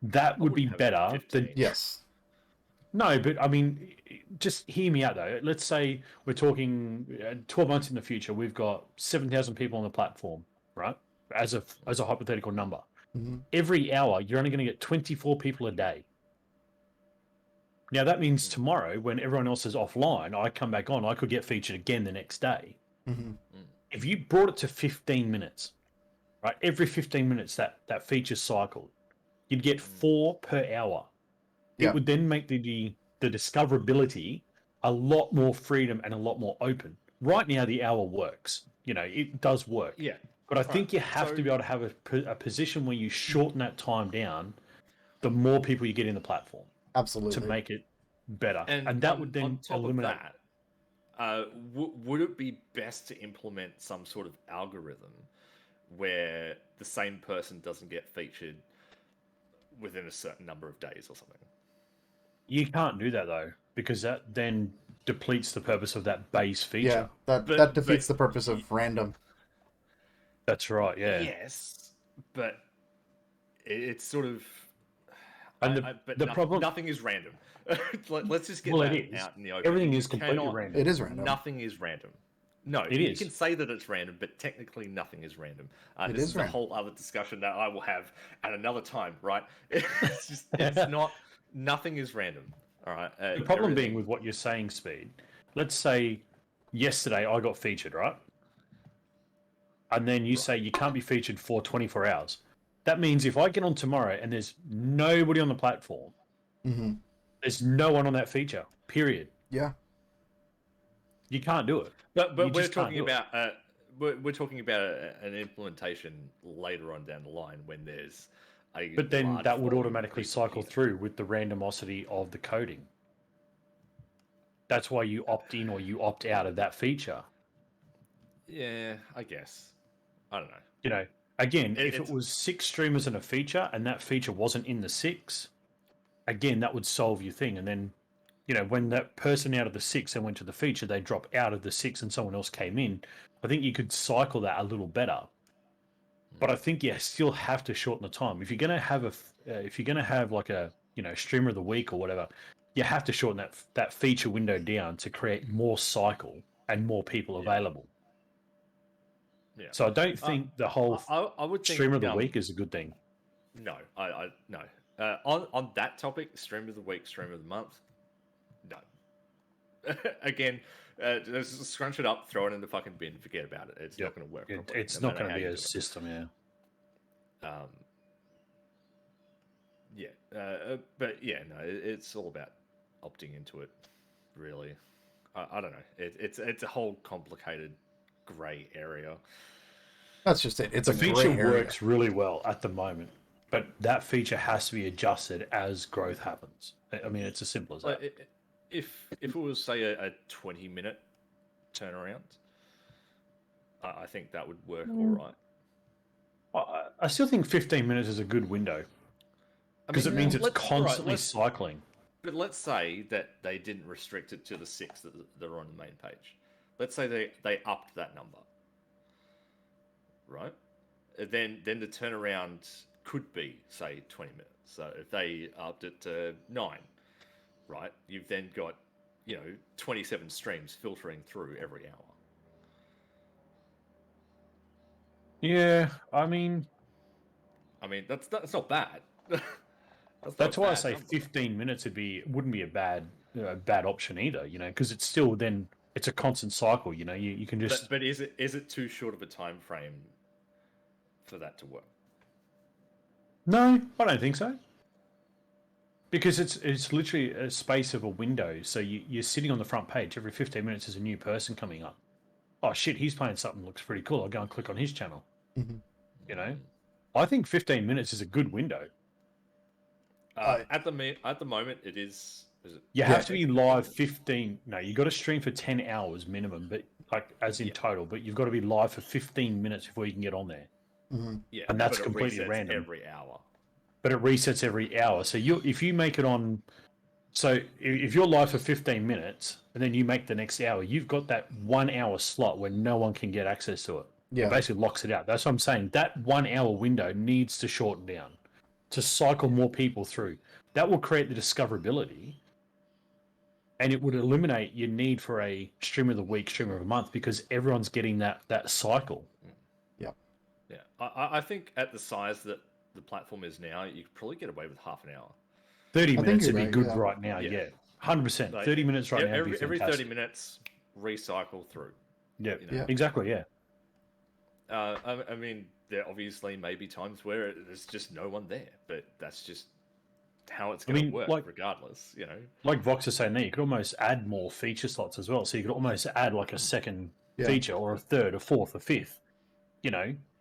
That would be better than... Yes. No, but I mean, just hear me out though. Let's say we're talking 12 months in the future, we've got 7,000 people on the platform, right? As a hypothetical number. Every hour, you're only going to get 24 people a day. Now, that means tomorrow, when everyone else is offline, I come back on, I could get featured again the next day. If you brought it to 15 minutes, right? Every 15 minutes that feature cycled, you'd get 4 per hour. It would then make the discoverability a lot more freedom and a lot more open. Right now, the hour works. It does work. Yeah. But I think you have to be able to have a position where you shorten that time down, the more people you get in the platform. Absolutely. To make it better. And that would then eliminate... would it be best to implement some sort of algorithm where the same person doesn't get featured within a certain number of days or something? You can't do that, though, because that then depletes the purpose of that base feature. Yeah, that defeats the purpose of random. That's right, yeah. Yes, but it's sort of. And nothing is random. Let's just get that out in the open. Everything is completely random. It is random. Nothing is random. No, you can say that it's random, but technically nothing is random. This is a whole other discussion that I will have at another time, right? It's just, it's not, nothing is random. All right. The problem being with what you're saying, Speed, let's say yesterday I got featured, right? And then you say you can't be featured for 24 hours. That means if I get on tomorrow and there's nobody on the platform, there's no one on that feature, period. Yeah. You can't do it. But we're talking about we're talking about an implementation later on down the line when there's a. But then that would automatically cycle through with the randomosity of the coding. That's why you opt in or you opt out of that feature. Yeah, I guess. I don't know. You know, again, if it was 6 streamers and a feature and that feature wasn't in the 6, again, that would solve your thing. And then, you know, when that person out of the 6 and went to the feature, they drop out of the 6 and someone else came in. I think you could cycle that a little better. But I think you still have to shorten the time. If you're going to have like a, you know, streamer of the week or whatever, you have to shorten that feature window down to create more cycle and more people available. Yeah. So I don't think the whole I would think, streamer of the week is a good thing. No, no. On that topic, streamer of the week, streamer of the month, no. Again, just scrunch it up, throw it in the fucking bin, forget about it. It's not going to work. It's not going to be a system, but yeah, no, it's all about opting into it. Really, I don't know. It's a whole complicated grey area. That's just it. It's a feature works really well at the moment, but that feature has to be adjusted as growth happens. I mean, it's as simple as that. If it was, say, a 20-minute turnaround, I think that would work all right. I still think 15 minutes is a good window because it means it's constantly cycling. But let's say that they didn't restrict it to the 6 that are on the main page. Let's say they upped that number, right? Then the turnaround could be, say, 20 minutes. So if they upped it to 9, right, you've then got, 27 streams filtering through every hour. Yeah, I mean, that's not bad. that's why I say 15 minutes wouldn't be a bad option either, because it's still then. It's a constant cycle, you can just... But is it too short of a time frame for that to work? No, I don't think so. Because it's literally a space of a window. So you're sitting on the front page. Every 15 minutes there's a new person coming up. Oh, shit, he's playing something that looks pretty cool. I'll go and click on his channel. Mm-hmm. I think 15 minutes is a good window. At the moment, it is... You have to be live 15. No, you got to stream for 10 hours minimum, but total. But you've got to be live for 15 minutes before you can get on there. Mm-hmm. Yeah, and that's completely random. Every hour. But it resets every hour. So if you make it on, so if you're live for 15 minutes and then you make the next hour, you've got that 1 hour slot where no one can get access to it. Yeah, it basically locks it out. That's what I'm saying. That 1 hour window needs to shorten down to cycle more people through. That will create the discoverability. And it would eliminate your need for a streamer of the week, streamer of the month, because everyone's getting that cycle. Yep. Yeah. I think at the size that the platform is now, you could probably get away with half an hour. 30 minutes would be good right now, yeah. 100%. Like, 30 minutes right now would be every fantastic. 30 minutes, recycle through. Yeah, exactly, yeah. I mean, there obviously may be times where there's just no one there, but that's just how it's going to work, regardless, Like Vox is saying there, you could almost add more feature slots as well. So you could almost add like a second feature or a third, a fourth, a fifth. You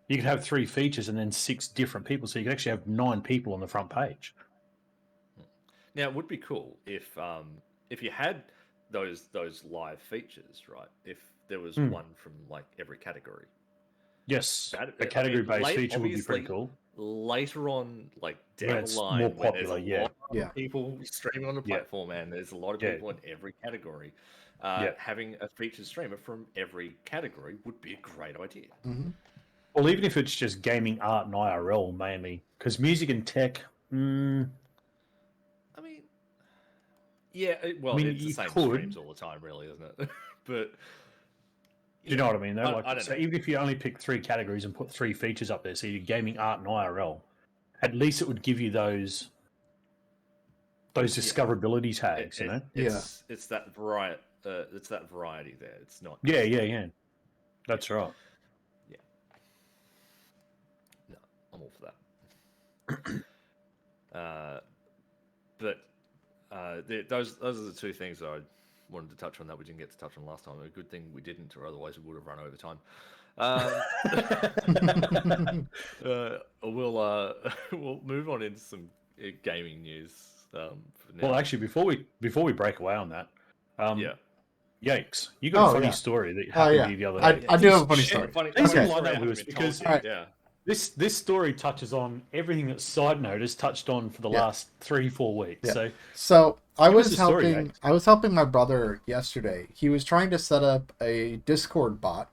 could have 3 features and then 6 different people. So you could actually have 9 people on the front page. Now, it would be cool if you had those live features, right? If there was one from like every category. Yes, a category-based feature would be pretty cool. Later on, like down the line, more popular, there's a lot of people streaming on the platform, and there's a lot of people in every category. Having a featured streamer from every category would be a great idea. Mm-hmm. Well, even if it's just gaming, art, and IRL mainly, because music and tech. I mean, yeah. Well, it's the you same could. streams all the time, really, isn't it? But Do you know what I mean? Though? Like, I don't so know. even if you only pick 3 categories and put 3 features up there, so you're gaming, art, and IRL, at least it would give you those discoverability tags, you know? It's that variety. It's that variety there. It's not. Yeah. That's right. Yeah. No, I'm all for that. But those are the 2 things that I wanted to touch on that we didn't get to touch on last time. A good thing we didn't, or otherwise we would have run over time. We'll move on into some gaming news. For now. Well, actually, before we break away on that, yeah. Yikes! You got a funny story that happened to you the other day. I do have a funny story. Please explain that, Lewis, because yeah. This story touches on everything that Side Note has touched on for the last 3-4 weeks. Yeah. So I was helping my brother yesterday. He was trying to set up a Discord bot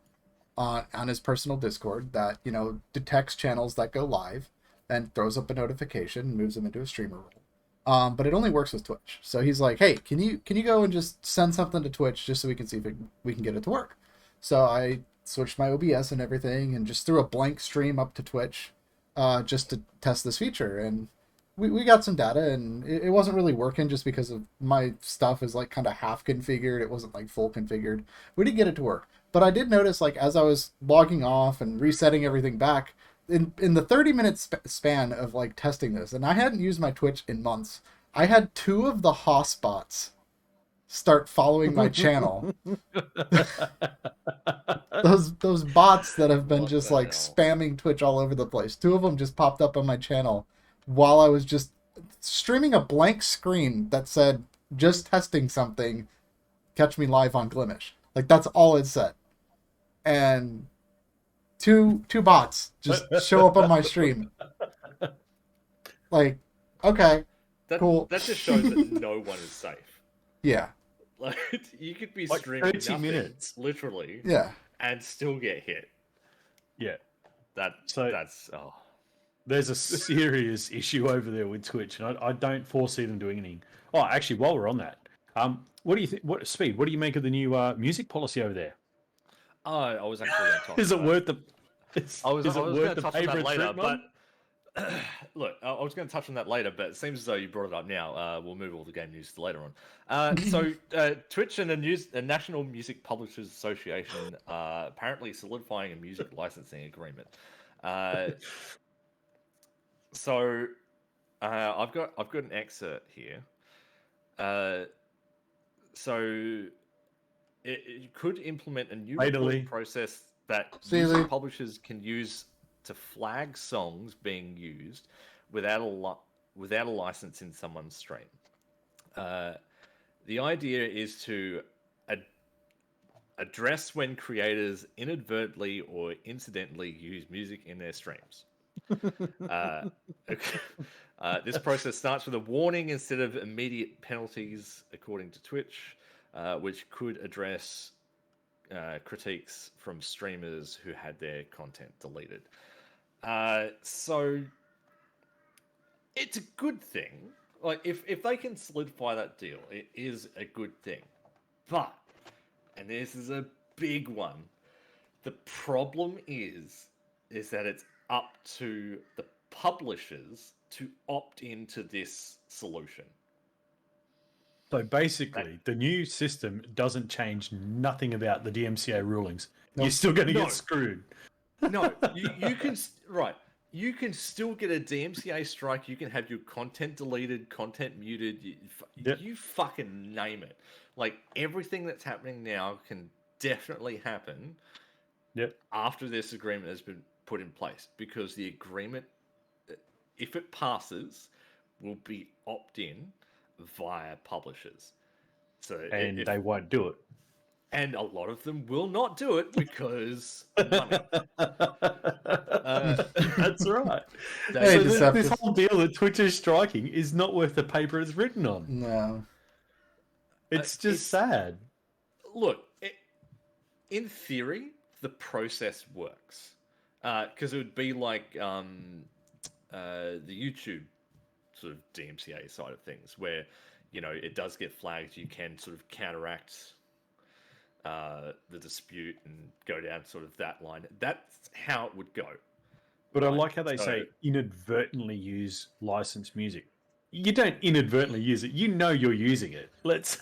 on his personal Discord that, you know, detects channels that go live and throws up a notification and moves them into a streamer role. But it only works with Twitch. So he's like, "Hey, can you go and just send something to Twitch just so we can see if we can get it to work?" So I switched my OBS and everything and just threw a blank stream up to Twitch just to test this feature. And we got some data, and it wasn't really working just because of my stuff is like kind of half configured. It wasn't like full configured. We did get it to work. But I did notice, like, as I was logging off and resetting everything back, in the 30-minute span of like testing this, and I hadn't used my Twitch in months, I had 2 of the hotspots start following my channel. those bots that have been just like spamming Twitch all over the place. 2 of them just popped up on my channel while I was just streaming a blank screen that said, "Just testing something, catch me live on Glimesh." Like, that's all it said. And two bots just show up on my stream. Like, okay, cool. That just shows that no one is safe. Yeah. Like, you could be like streaming 30 nothing, minutes. literally. Yeah. And still get hit. Yeah. That's There's a serious issue over there with Twitch, and I don't foresee them doing anything. Oh, actually, while we're on that, what do you think? What do you make of the new music policy over there? Oh, I was actually going to talk Is it worth the? I was going to touch on that later, but look, I was going to touch on that later, but it seems as though you brought it up now. We'll move all the game news to later on. So Twitch and the National Music Publishers Association are apparently solidifying a music licensing agreement. So I've got an excerpt here. So it could implement a new reporting process that music publishers can use to flag songs being used without a license in someone's stream. The idea is to address when creators inadvertently or incidentally use music in their streams. This process starts with a warning instead of immediate penalties, according to Twitch, which could address critiques from streamers who had their content deleted. So it's a good thing. Like, if they can solidify that deal, it is a good thing. But, and this is a big one, the problem is that it's up to the publishers to opt into this solution. So basically, the new system doesn't change nothing about the DMCA rulings. Nope. You're still going to get screwed. No, you can you can still get a DMCA strike. You can have your content deleted, content muted. You fucking name it. Like, everything that's happening now can definitely happen. After this agreement has been put in place, because the agreement, if it passes, will be opt-in via publishers. So they won't do it. And a lot of them will not do it because money. That's right. So this whole deal that Twitch is striking is not worth the paper it's written on. No. It's just sad. Look, in theory, the process works. Because it would be like the YouTube sort of DMCA side of things, where it does get flagged. You can sort of counteract the dispute and go down sort of that line. That's how it would go. But I like how they say inadvertently use licensed music. You don't inadvertently use it. You know you're using it. Let's.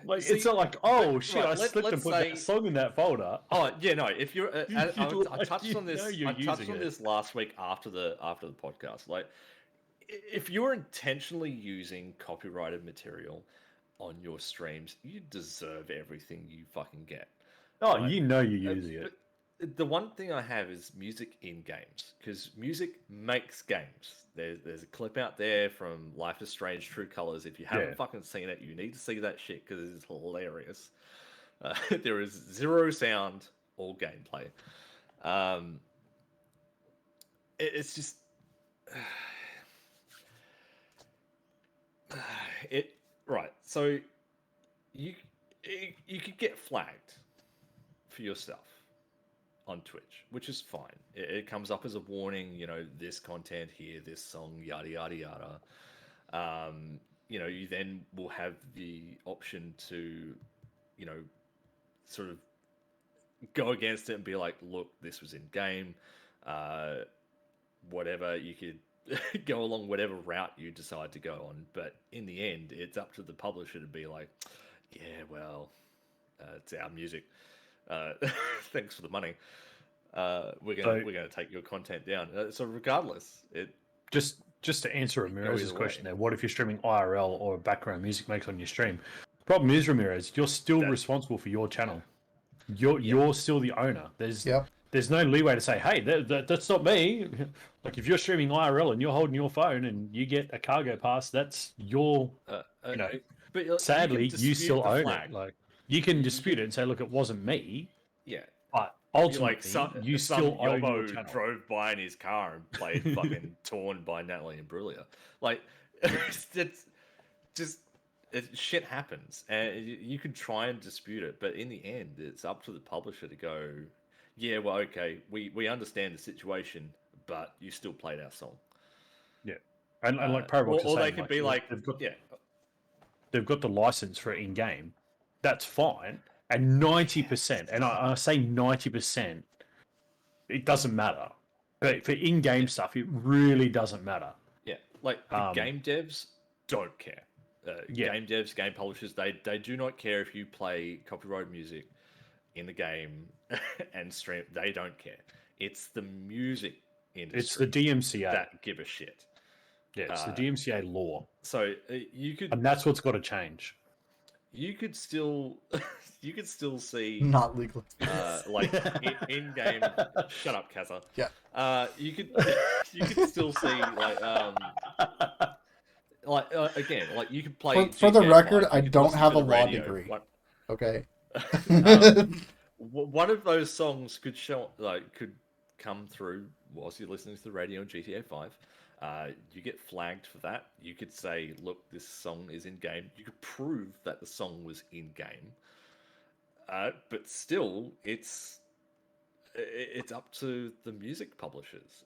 Like, it's not like, oh shit, I slipped and put that song in that folder. Oh yeah, no. If you're, I touched on this. I touched on this last week after the podcast. Like, if you're intentionally using copyrighted material on your streams, you deserve everything you fucking get. Oh, right? You know you're using it. The one thing I have is music in games, because music makes games. There's a clip out there from Life is Strange: True Colors. If you haven't fucking seen it, you need to see that shit because it's hilarious. There is zero sound or gameplay. It's just right. So you could get flagged for your stuff on Twitch, which is fine. It comes up as a warning, this content here, this song, yada yada yada. You then will have the option to, sort of go against it and be like, look, this was in game, whatever. You could go along whatever route you decide to go on, but in the end, it's up to the publisher to be like, yeah, well, it's our music. Thanks for the money. We're gonna take your content down. So regardless, it just to answer Ramirez's question there. What if you're streaming IRL or background music makes on your stream? The problem is, Ramirez, you're still responsible for your channel. You're still the owner. There's no leeway to say, hey, that's not me. Like, if you're streaming IRL and you're holding your phone and you get a cargo pass, that's your But sadly, you still own it. Like, you can dispute it and say, look, it wasn't me. Yeah. But ultimately, you still own your channel. Drove by in his car and played fucking Torn by Natalie Imbruglia. Like, shit happens. And you can try and dispute it, but in the end, it's up to the publisher to go, yeah, well, okay, we understand the situation, but you still played our song. Yeah. And like Parabox is saying, they could be like, they've got the license for it in game. That's fine. And 90%, and I say 90%, it doesn't matter. But for in-game stuff, it really doesn't matter. Yeah, like the game devs don't care. Game devs, game publishers, they do not care if you play copyrighted music in the game and stream. They don't care. It's the music industry. It's the DMCA that give a shit. Yeah, it's the DMCA law. So you could, and that's what's got to change. You could still see not legal, like in game. Shut up, Kazza. Yeah. You could still see again, like you could play. For the record, I don't have a law degree. Okay. One of those songs could come through whilst you're listening to the radio in GTA 5. You get flagged for that. You could say, look, this song is in game. You could prove that the song was in game. But still, it's up to the music publishers.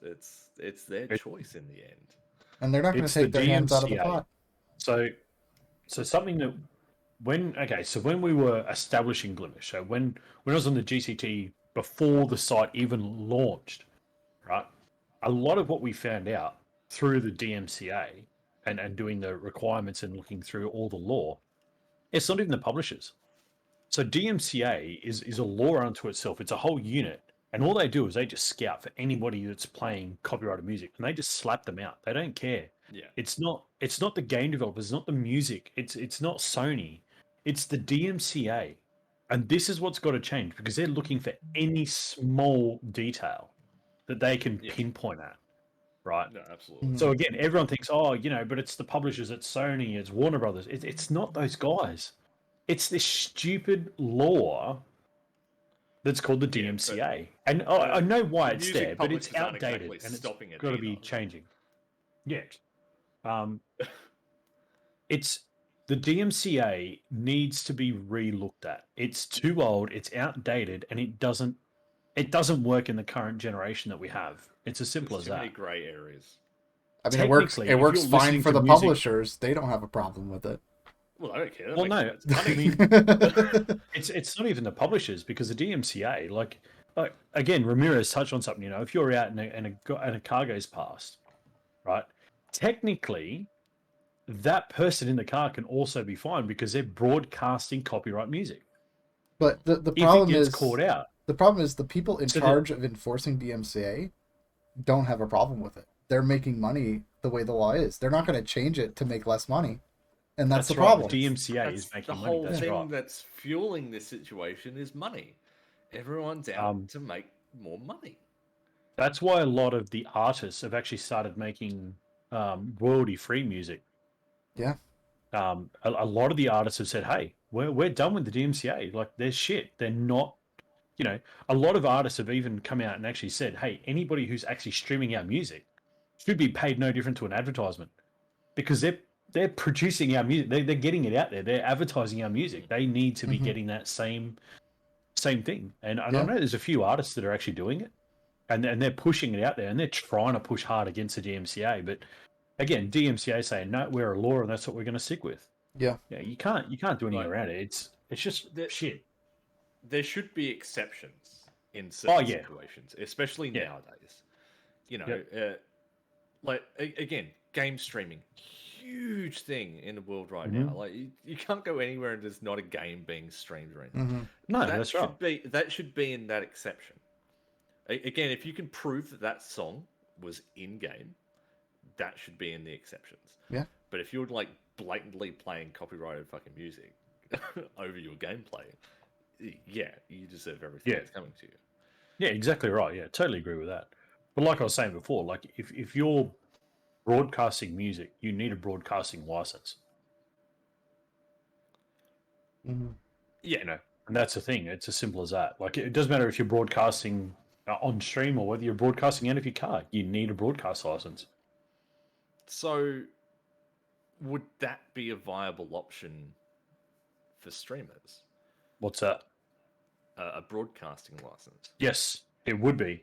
It's their choice in the end. And they're not going to take their hands out of the pot. So something that when we were establishing Glimesh, so when I was on the GCT before the site even launched, right? A lot of what we found out through the DMCA and doing the requirements and looking through all the law, it's not even the publishers. So DMCA is a law unto itself. It's a whole unit. And all they do is they just scout for anybody that's playing copyrighted music and they just slap them out. They don't care. Yeah. It's not the game developers, it's not the music, it's not Sony. It's the DMCA. And this is what's got to change because they're looking for any small detail that they can pinpoint at. Right. No, absolutely. So again, everyone thinks, but it's the publishers, it's Sony, it's Warner Brothers. It's not those guys. It's this stupid law that's called the DMCA. And I know why it's there, but it's outdated and it's got to be changing. Yeah. It's the DMCA needs to be re-looked at. It's too old, it's outdated, and it doesn't it doesn't work in the current generation that we have. It's as simple There's as too many that. grey areas. I mean, it works. Technically, It if works you're fine listening for to the music- publishers. They don't have a problem with it. Well, I don't care. That Well, makes no, money. I mean, it's not even the publishers, because the DMCA, like again, Ramirez touched on something. If you're out and a car goes past, right? Technically, that person in the car can also be fined because they're broadcasting copyright music. But the If it problem gets is caught out, the problem is the people in So charge of enforcing DMCA don't have a problem with it. They're making money the way the law is. They're not going to change it to make less money, and that's the right. problem. The DMCA is That's making the money. whole That's thing right. that's fueling this situation is money. Everyone's out to make more money. That's why a lot of the artists have actually started making royalty-free music. Yeah. A lot of the artists have said, "Hey, we're done with the DMCA. Like, they're shit. They're not." A lot of artists have even come out and actually said, "Hey, anybody who's actually streaming our music should be paid no different to an advertisement, because they're producing our music. They're getting it out there. They're advertising our music. They need to be getting that same thing." And I know there's a few artists that are actually doing it, and they're pushing it out there, and they're trying to push hard against the DMCA. But again, DMCA saying, "No, we're a law, and that's what we're going to stick with." Yeah. Yeah, you can't do anything around it. It's just shit. There should be exceptions in certain yeah. situations, especially nowadays. Again, game streaming, huge thing in the world right now. Like you can't go anywhere and there's not a game being streamed or anything. No, that's right. That should be in that exception. Again, if you can prove that song was in game, that should be in the exceptions. Yeah. But if you're like blatantly playing copyrighted fucking music over your gameplay, yeah, you deserve everything that's coming to you. Yeah, exactly right. Yeah, totally agree with that. But like I was saying before, like if you're broadcasting music, you need a broadcasting license. Yeah, and that's the thing. It's as simple as that. Like, it doesn't matter if you're broadcasting on stream or whether you're broadcasting out of your car. You need a broadcast license. So, would that be a viable option for streamers? What's that? A broadcasting license. Yes, it would be.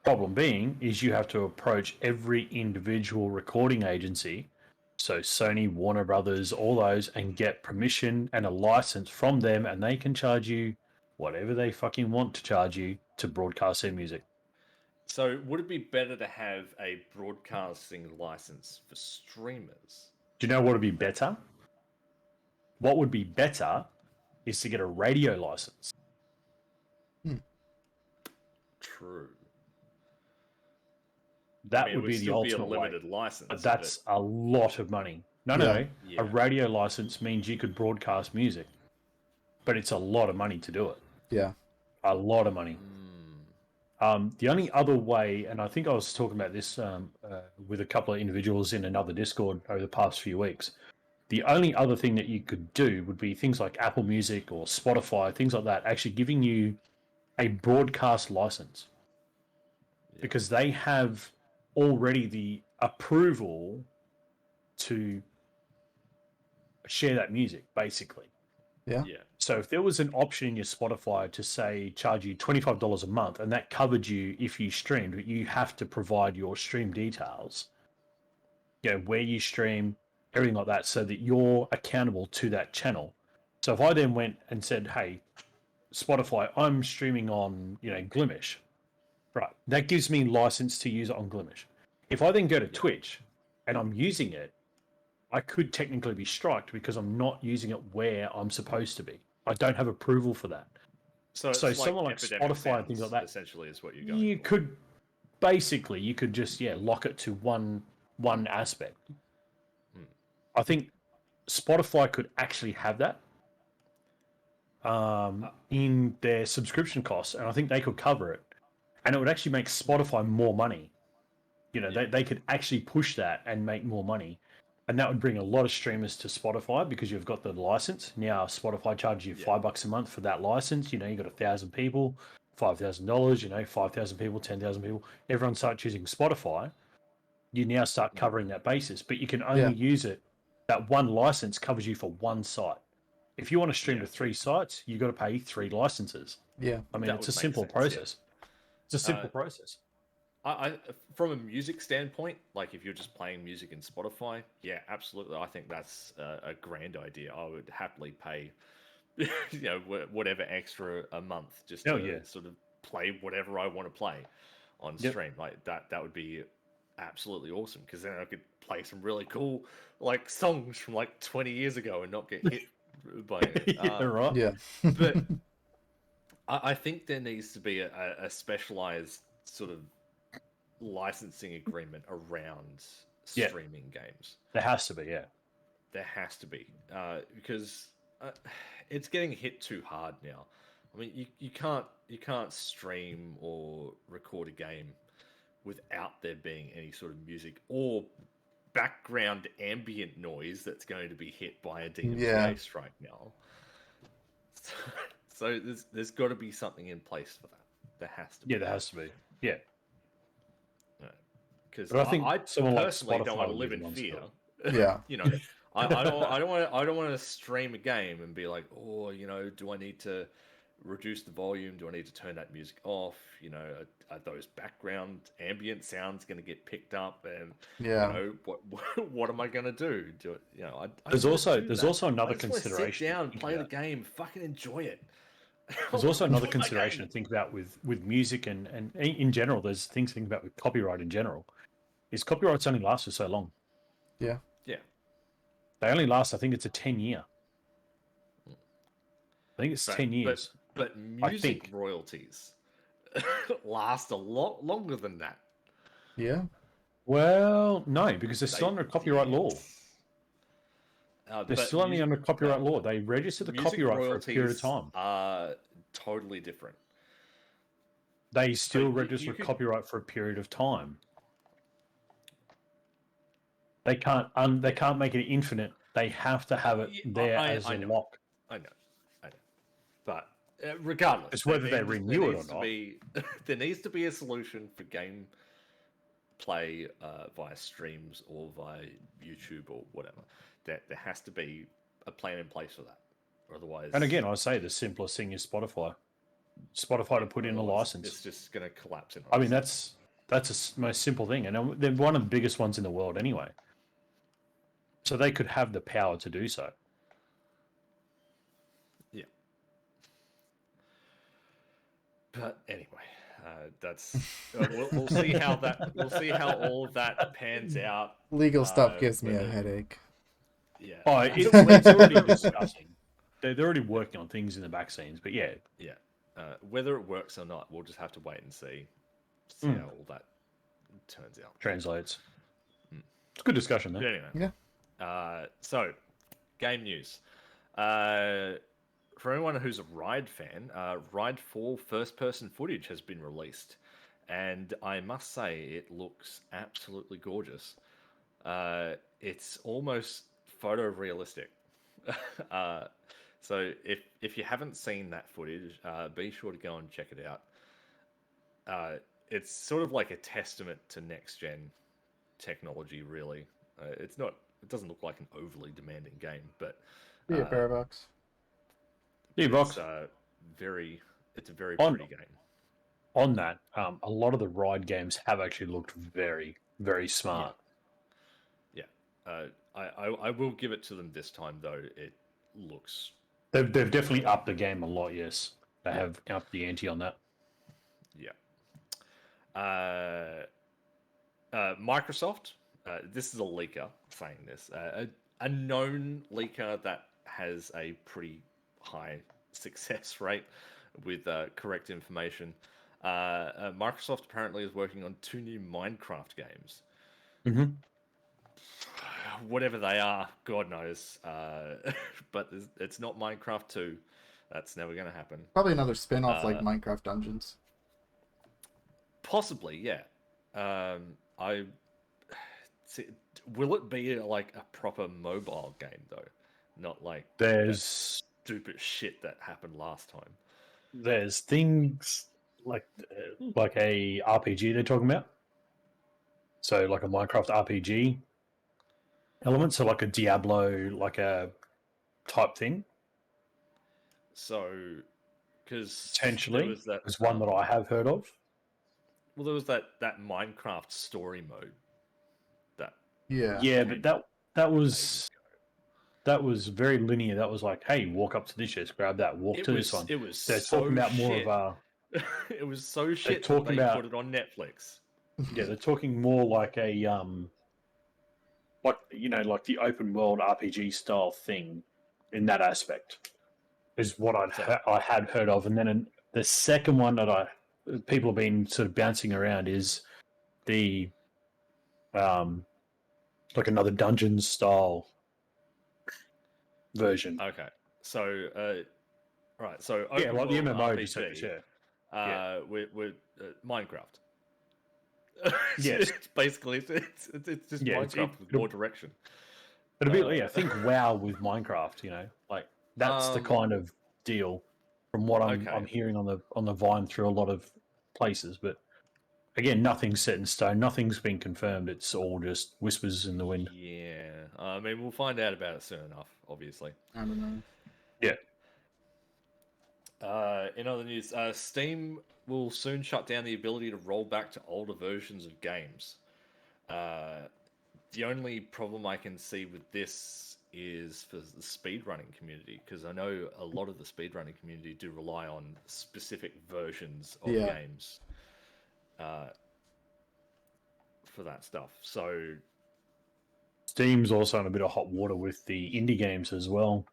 Problem being is you have to approach every individual recording agency, so Sony, Warner Brothers, all those, and get permission and a license from them, and they can charge you whatever they fucking want to charge you to broadcast their music. So would it be better to have a broadcasting license for streamers? Do you know what would be better? What would be better is to get a radio license. True. That would be the ultimate be a limited way. license. But that's a lot of money. No. A radio license means you could broadcast music, but it's a lot of money to do it. Yeah. A lot of money. The only other way, and I think I was talking about this with a couple of individuals in another Discord over the past few weeks. The only other thing that you could do would be things like Apple Music or Spotify, things like that, actually giving you a broadcast license. Because they have already the approval to share that music, basically. Yeah. So if there was an option in your Spotify to say charge you $25 a month, and that covered you if you streamed, but you have to provide your stream details, where you stream, everything like that, so that you're accountable to that channel. So if I then went and said, "Hey, Spotify, I'm streaming on, Glimesh," right? That gives me license to use it on Glimesh. If I then go to Twitch and I'm using it, I could technically be striked because I'm not using it where I'm supposed to be. I don't have approval for that. So someone like Spotify and things like that, essentially, is what you're going. You could just lock it to one aspect. I think Spotify could actually have that in their subscription costs, and I think they could cover it, and it would actually make Spotify more money. They could actually push that and make more money. And that would bring a lot of streamers to Spotify because you've got the license. Now Spotify charges you $5 a month for that license. You've got 1,000 people, $5,000, 5,000 people, 10,000 people. Everyone starts using Spotify. You now start covering that basis, but you can only use it. That one license covers you for one site. If you want to stream to 3 sites, you've got to pay 3 licenses. Yeah. I mean, it's a simple process. It's a simple process. I from a music standpoint, like if you're just playing music in Spotify, yeah, absolutely. I think that's a grand idea. I would happily pay, whatever extra a month just to sort of play whatever I want to play on stream. Like that would be absolutely awesome because then I could play some really cool like songs from like 20 years ago and not get hit by it. Right. Yeah. But I think there needs to be a specialized sort of licensing agreement around streaming games. There has to be, yeah. There has to be because it's getting hit too hard now. I mean, you can't stream or record a game without there being any sort of music or background ambient noise that's going to be hit by a DMCA strike now. So there's got to be something in place for that. There has to be. Yeah, there has to be. Yeah. Because I think someone personally like don't Spotify want to would live be in the fear. Yeah. I don't want to stream a game and be like, oh, do I need to reduce the volume? Do I need to turn that music off? Are those background ambient sounds going to get picked up? And what am I going to do? There's also another consideration. Sit down, play the game, fucking enjoy it. There's also another consideration to think about with music and in general. There's things to think about with copyright in general. Is copyrights only last for so long? Yeah. Yeah. They only last. I think it's a 10-year. I think it's 10 years. But music royalties last a lot longer than that. Yeah. Well, no, because they're still under copyright law. They're still only under copyright law. They register the copyright for a period of time. Are totally different. They still register copyright for a period of time. They can't make it infinite. They have to have it there as a lock. I know. But regardless, it's whether they renew it or not. There needs to be a solution for game play via streams or via YouTube or whatever. There has to be a plan in place for that. Otherwise, and again, I say the simplest thing is Spotify. Spotify to put in a license. It's just going to collapse. I mean, that's the most simple thing, and they're one of the biggest ones in the world anyway. So they could have the power to do so. Yeah. But anyway, that's we'll see how all of that pans out. Legal stuff gives me a headache. Yeah. Oh, it's already discussing. They're already working on things in the back scenes, but yeah. Yeah. Whether it works or not, we'll just have to wait and see how all that turns out. Translates. It's a good discussion, though. But anyway. Yeah. So, game news. For anyone who's a Ride fan, Ride 4 first-person footage has been released. And I must say, it looks absolutely gorgeous. It's almost photorealistic. So if you haven't seen that footage, be sure to go and check it out. It's sort of like a testament to next-gen technology, really. It doesn't look like an overly demanding game, but Parabox. Box. It's a very pretty game. On that, a lot of the Ride games have actually looked very, very smart. Yeah. I will give it to them this time, though. It looks... They've definitely upped the game a lot, yes. They have upped the ante on that. Yeah. Microsoft, this is a leaker saying this, a known leaker that has a pretty high success rate with correct information. Microsoft apparently is working on 2 new Minecraft games. Mm-hmm. Whatever they are, God knows. But it's not Minecraft 2. That's never going to happen. Probably another spin-off like Minecraft Dungeons. Possibly, yeah. Will it be like a proper mobile game though? Not like there's stupid shit that happened last time. There's things like a RPG they're talking about. So like a Minecraft RPG element, so like a Diablo, like a type thing. So, because potentially there's one that I have heard of. there was that Minecraft story mode. Yeah, but that was very linear. That was like, hey, walk up to this chest, grab that, walk to this one. It was They're so talking about more shit. of It was so shit that talking they about- put it on Netflix. yeah, they're talking more like a like like the open world RPG style thing in that aspect is what I had heard of, and then the second one that people have been sort of bouncing around is the like another dungeon style version. Okay, so right, so Yeah, open like the world MMO RPG, just yeah. with Minecraft. Yes. It's basically it's just Minecraft with more direction. It'll be I think WoW with Minecraft. Like that's the kind of deal from what I'm hearing on the Vine through a lot of places. But again, nothing's set in stone. Nothing's been confirmed. It's all just whispers in the wind. Yeah, I mean we'll find out about it soon enough, obviously. I don't know. Yeah. In other news, Steam will soon shut down the ability to roll back to older versions of games. The only problem I can see with this is for the speedrunning community, because I know a lot of the speedrunning community do rely on specific versions of games for that stuff. So Steam's also in a bit of hot water with the indie games as well,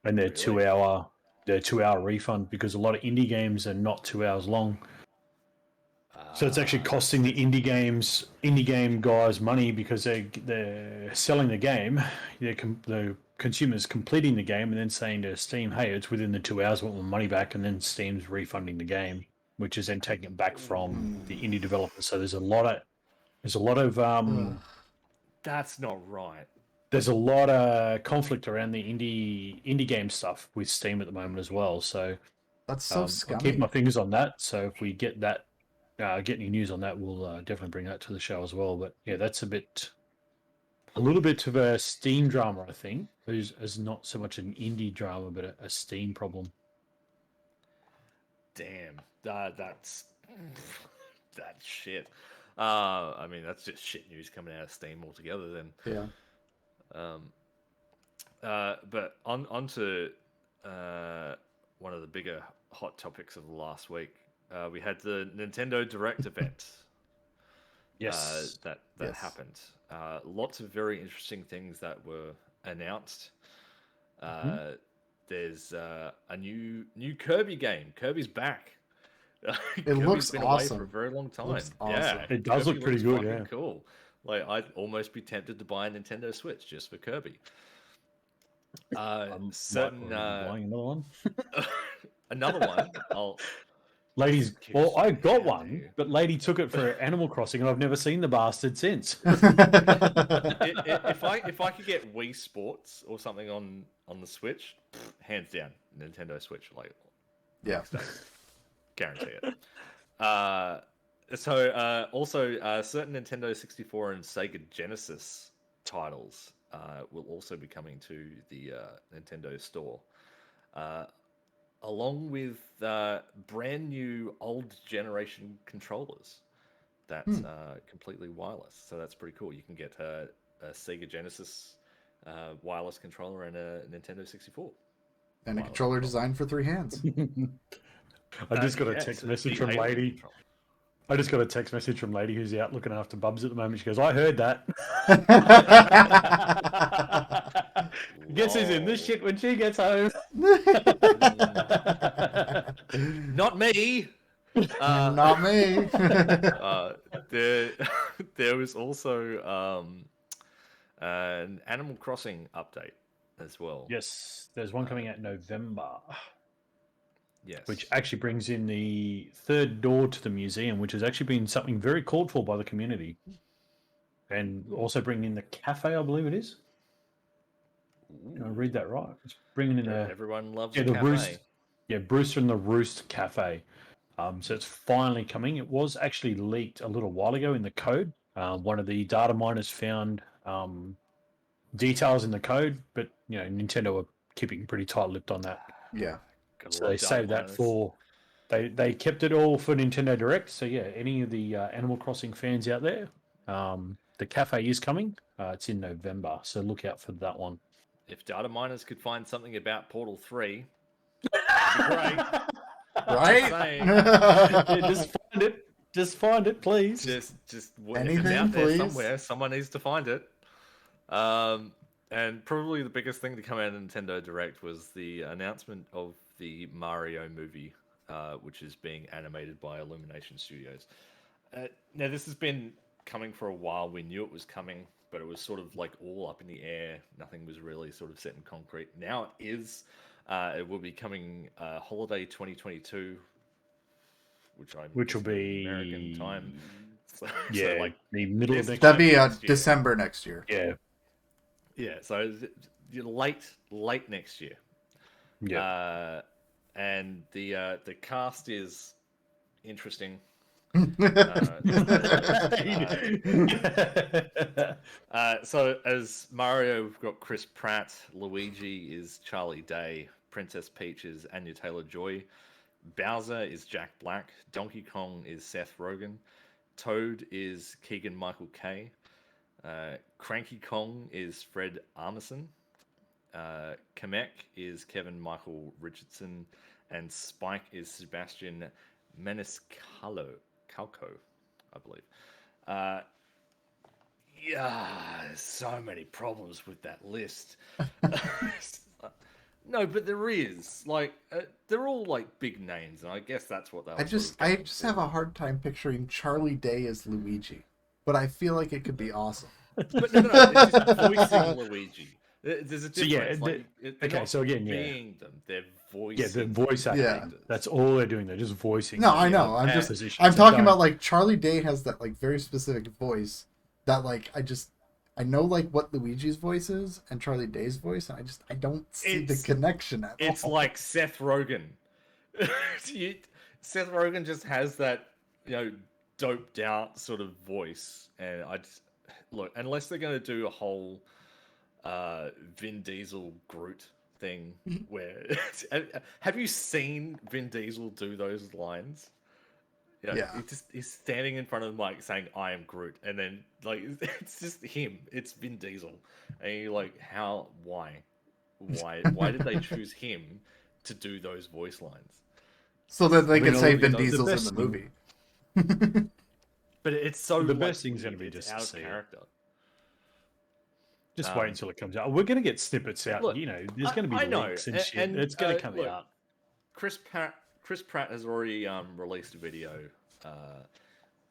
and their Really? 2-hour refund, because a lot of indie games are not 2 hours long. So it's actually costing the indie game guys money, because they're selling the game, the consumers completing the game and then saying to Steam, hey, it's within the 2 hours, I want my money back, and then Steam's refunding the game, which is then taking it back from the indie developers. So there's a lot of that's not right. There's a lot of conflict around the indie game stuff with Steam at the moment as well. So that's so scummy. I'll keep my fingers on that. So if we get that, get any news on that, we'll definitely bring that to the show as well. But yeah, that's a little bit of a Steam drama, I think. It's not so much an indie drama, but a Steam problem. Damn, that's shit. I mean, that's just shit news coming out of Steam altogether. Then yeah. But on to one of the bigger hot topics of the last week. We had the Nintendo Direct event. Yes, that happened. Lots of very interesting things that were announced. There's a new Kirby game. Kirby's back. It looks been awesome away for a very long time. Awesome. Yeah, it does look pretty good. Yeah, cool. Like I'd almost be tempted to buy a Nintendo Switch just for Kirby. buying another one. Another one. Ladies, well, I got one, but Lady took it for Animal Crossing, and I've never seen the bastard since. If I could get Wii Sports or something on the Switch, hands down, Nintendo Switch. Like, yeah, guarantee it. Also, certain Nintendo 64 and Sega Genesis titles will also be coming to the Nintendo store. Along with brand new old generation controllers that's completely wireless. So that's pretty cool. You can get a Sega Genesis wireless controller and a Nintendo 64. And a controller designed for 3 hands. I just got a text message from Lady. I just got a text message from Lady who's out looking after Bubs at the moment. She goes, I heard that. Guess who's in this shit when she gets home? Not me. Not me. There was also an Animal Crossing update as well. Yes, there's one coming out in November. Yes. Which actually brings in the third door to the museum, which has actually been something very called for by the community. And also bringing in the cafe, I believe it is. Can I read that right? It's bringing in everyone loves the cafe. Roost. Yeah, Brewster and the Roost Cafe. So it's finally coming. It was actually leaked a little while ago in the code. One of the data miners found details in the code, but Nintendo were keeping pretty tight-lipped on that. Yeah. So they saved that for They kept it all for Nintendo Direct. So yeah, any of the Animal Crossing fans out there, the cafe is coming. It's in November, so look out for that one. If data miners could find something about Portal 3, that'd be great. Right? Yeah, just find it. Just find it, please. Just if it's Anything, out there please. somewhere, someone needs to find it. And probably the biggest thing to come out of Nintendo Direct was the announcement of the Mario movie, which is being animated by Illumination Studios. Now, this has been coming for a while. We knew it was coming, but it was sort of like all up in the air. Nothing was really sort of set in concrete. Now it is. It will be coming holiday 2022, which will be American time. So like the middle of next That'd be next year. December next year. Yeah. So late next year. Yeah. And the cast is interesting. So as Mario, we've got Chris Pratt. Luigi is Charlie Day. Princess Peach is Anya Taylor-Joy. Bowser is Jack Black. Donkey Kong is Seth Rogen. Toad is Keegan-Michael Kay. Cranky Kong is Fred Armisen. Kamek is Kevin Michael Richardson. And Spike is Sebastian Maniscalco, I believe. There's so many problems with that list. No, but there is. Like, they're all like big names, and I guess that's what they. I just have a hard time picturing Charlie Day as Luigi, but I feel like it could be awesome. But no, they're just voicing Luigi. There's a difference. Being them, they're voicing. Yeah, the voice acting. Yeah. That's all they're doing. They're just voicing. No, I know. I'm talking about like Charlie Day has that like very specific voice that like I know like what Luigi's voice is and Charlie Day's voice, and I don't see the connection at all. It's like Seth Rogen. Seth Rogen just has that, doped out sort of voice, and look, unless they're going to do a whole Vin Diesel Groot thing where have you seen Vin Diesel do those lines? Yeah. He's standing in front of the mic saying "I am Groot," and then like it's just him. It's Vin Diesel, and you're like, why did they choose him to do those voice lines? So that they can say Vin Diesel's in the movie. But it's so the best thing's going to be just out to of see character. Just wait until it comes out. We're going to get snippets out. Look, there's going to be leaks and shit. and, it's going to come out. Chris Pratt has already released a video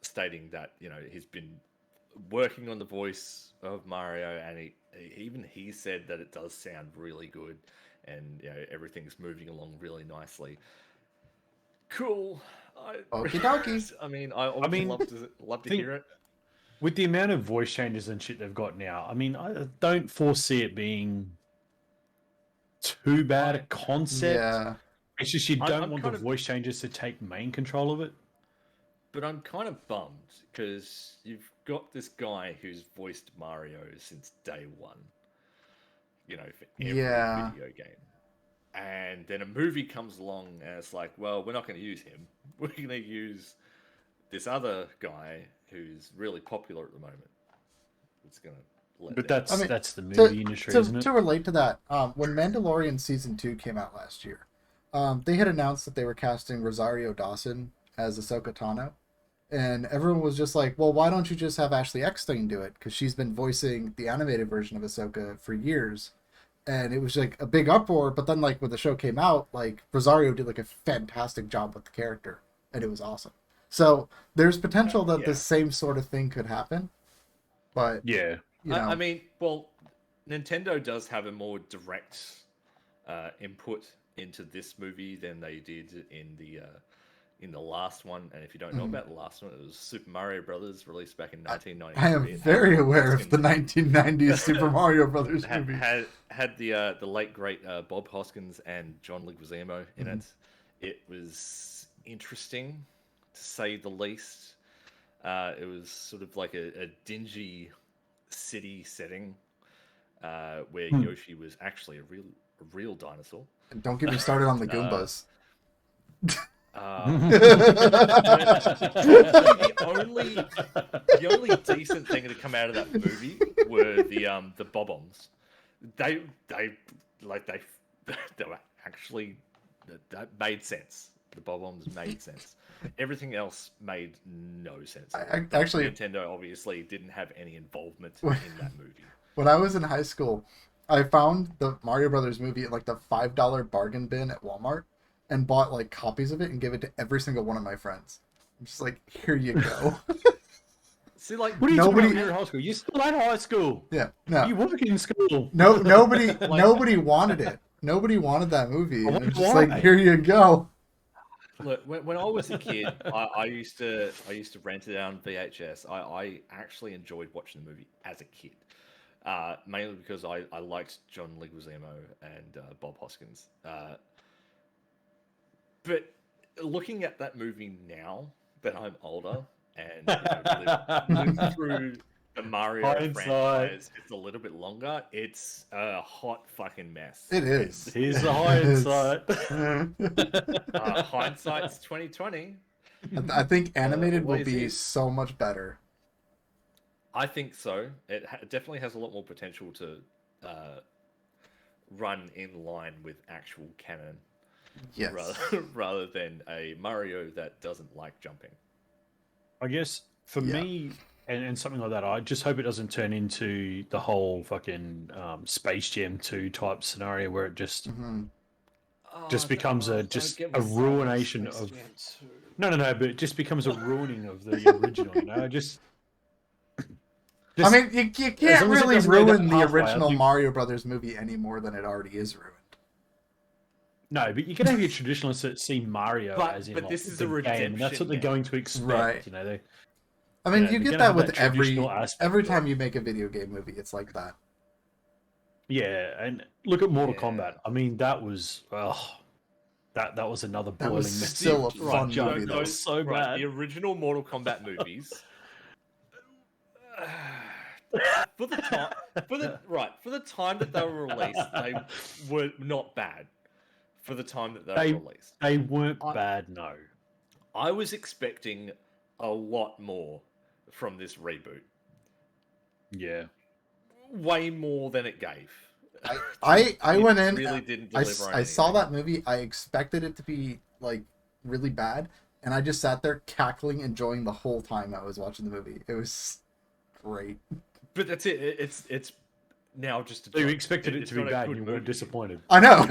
stating that he's been working on the voice of Mario, and he said that it does sound really good, and everything's moving along really nicely. Cool. Okie dokie. I mean, love to hear it. With the amount of voice changes and shit they've got now, I mean, I don't foresee it being too bad a concept. Yeah. It's just you don't want the voice changes to take main control of it. But I'm kind of bummed because you've got this guy who's voiced Mario since day one. For every video game. And then a movie comes along and it's like, well, we're not going to use him. We're going to use this other guy who's really popular at the moment. It's going to But that's the movie industry, isn't it? To relate to that, when Mandalorian Season 2 came out last year, they had announced that they were casting Rosario Dawson as Ahsoka Tano. And everyone was just like, well, why don't you just have Ashley Eckstein do it? Because she's been voicing the animated version of Ahsoka for years. And it was like a big uproar. But then like when the show came out, like Rosario did like a fantastic job with the character. And it was awesome. So there's potential that the same sort of thing could happen. But yeah. I mean, well, Nintendo does have a more direct input into this movie than they did in the last one. And if you don't know about the last one, it was Super Mario Brothers, released back in 1993. I am very aware of the 1990s Super Mario Brothers movie. Had the late great Bob Hoskins and John Leguizamo in it. It was interesting, to say the least. It was sort of like a dingy city setting where Yoshi was actually a real dinosaur. And don't get me started on the Goombas. The only decent thing to come out of that movie were the bob-ombs. They were actually that made sense. The bob-ombs made sense. Everything else made no sense. Actually, Nintendo obviously didn't have any involvement in that movie. When I was in high school, I found the Mario Brothers movie at like the $5 bargain bin at Walmart and bought like copies of it and gave it to every single one of my friends. I'm just like, here you go. See, like, what are you talking about when you're in high school? You're still in high school. Yeah, no. You work in school. No, nobody wanted it. Nobody wanted that movie. And it's just like, here you go. Look, when I was a kid, I used to rent it on VHS. I actually enjoyed watching the movie as a kid, mainly because I liked John Leguizamo and Bob Hoskins. But looking at that movie now that I'm older and lived through the Mario franchise, it's a little bit longer. It's a hot fucking mess. It is. Here's the hindsight. Hindsight's 2020. I think animated will be so much better. I think so. It definitely has a lot more potential to run in line with actual canon. Yes. Rather than a Mario that doesn't like jumping. I guess for me, and something like that, I just hope it doesn't turn into the whole fucking Space Jam 2 type scenario where it just becomes a ruination of... No, but it just becomes a ruining of the original, you know? Just I mean, you can't really ruin the original Mario Brothers movie any more than it already is ruined. No, but you can have your traditionalists that see Mario as in this is the a redemption game. That's what they're going to expect, right? You know, I mean, you get that with every aspect time you make a video game movie. It's like that. Yeah, and look at Mortal Kombat. I mean, that was that was another boiling mess. That was still a fun movie. That was so bad. The original Mortal Kombat movies. For the time that they were released, they were not bad. For the time that they were released, they weren't bad. No, I was expecting a lot more from this reboot. Yeah, way more than it gave. I went in. Really didn't deliver. I saw that movie. I expected it to be like really bad, and I just sat there cackling, enjoying the whole time I was watching the movie. It was great. But that's it. It's now just. So you expected it to be bad, and you weren't disappointed. I know.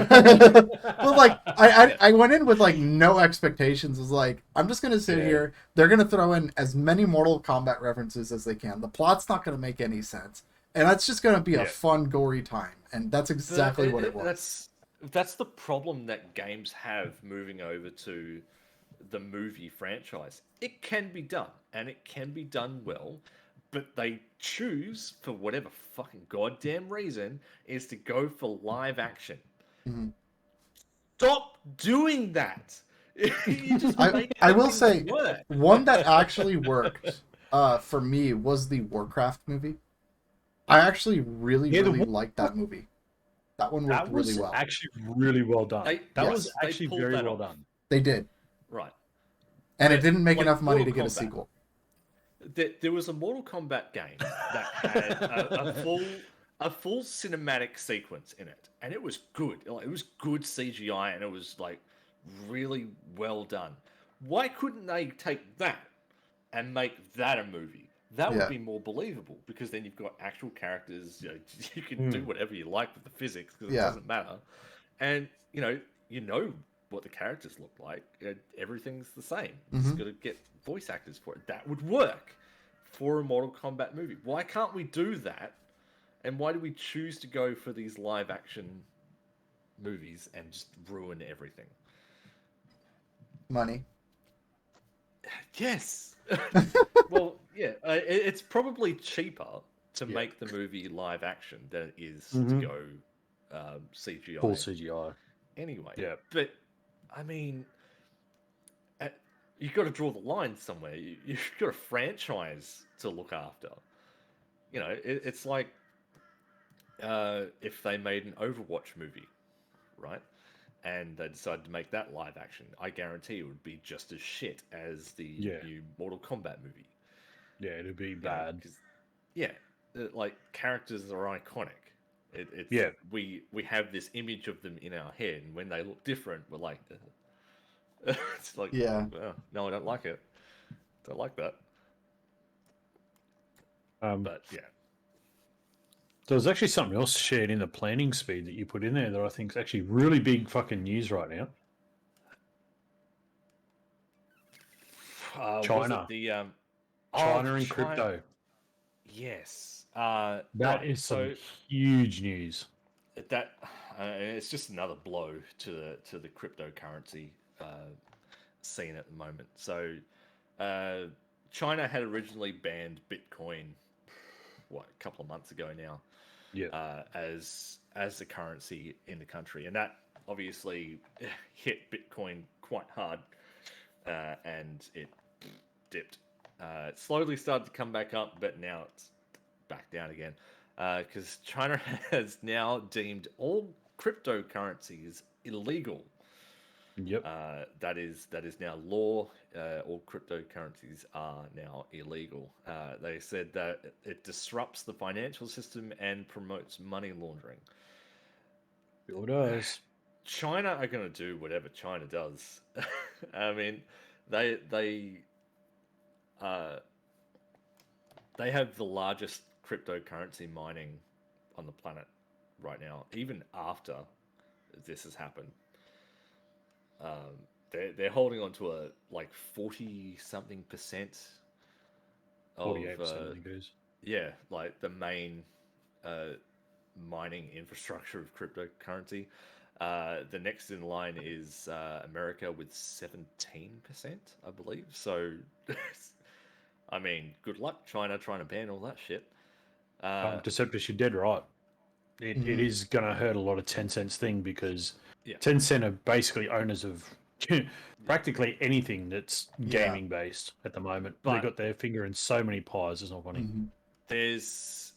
Well, like I went in with like no expectations. It was like, I'm just gonna sit here. They're gonna throw in as many Mortal Kombat references as they can. The plot's not gonna make any sense, and that's just gonna be a fun, gory time. And that's exactly what it was. That's the problem that games have moving over to the movie franchise. It can be done, and it can be done well. But they choose, for whatever fucking goddamn reason, is to go for live action. Mm-hmm. Stop doing that. I will say, one that actually worked for me was the Warcraft movie. I actually really liked that movie. That one worked really well. Actually really well done. That was actually very well done. They did. Right. And it didn't make enough money to get a sequel. There was a Mortal Kombat game that had a full cinematic sequence in it, and it was good. It was good CGI, and it was like really well done. Why couldn't they take that and make that a movie? That would be more believable, because then you've got actual characters. You can do whatever you like with the physics, because it doesn't matter. And you know what the characters look like. Everything's the same. You just got to get voice actors for it. That would work for a Mortal Kombat movie. Why can't we do that? And why do we choose to go for these live action movies and just ruin everything? Money. Yes. Well, yeah. It's probably cheaper to make the movie live action than it is to go CGI. Full CGI. Anyway. Yeah. But I mean, you've got to draw the line somewhere. You've got a franchise to look after. It's like if they made an Overwatch movie, right? and they decided to make that live action, I guarantee it would be just as shit as the new Mortal Kombat movie. Yeah, it'd be bad. Like characters are iconic. We have this image of them in our head, and when they look different, we're like, it's like, well, no, I don't like it. Don't like that. But yeah. So there's actually something else shared in the planning speed that you put in there that I think is actually really big fucking news right now. China. China and crypto. Yes. That is some huge news. That it's just another blow to the cryptocurrency scene at the moment. So China had originally banned Bitcoin, a couple of months ago now, as the currency in the country, and that obviously hit Bitcoin quite hard, and it dipped. It slowly started to come back up, but now it's back down again, because China has now deemed all cryptocurrencies illegal. Yep. That is now law. All cryptocurrencies are now illegal. They said that it disrupts the financial system and promotes money laundering. It does. China are going to do whatever China does. I mean, they have the largest cryptocurrency mining on the planet right now, even after this has happened. They're holding on to a 40-something% of 48%, I think it is. Yeah, like the main mining infrastructure of cryptocurrency. The next in line is America with 17%, I believe. So, I mean, good luck, China, trying to ban all that shit. Deceptus, you're dead right. It is going to hurt a lot of Tencent's thing because Tencent are basically owners of practically anything that's gaming based at the moment. But they've got their finger in so many pies. It's not funny. There's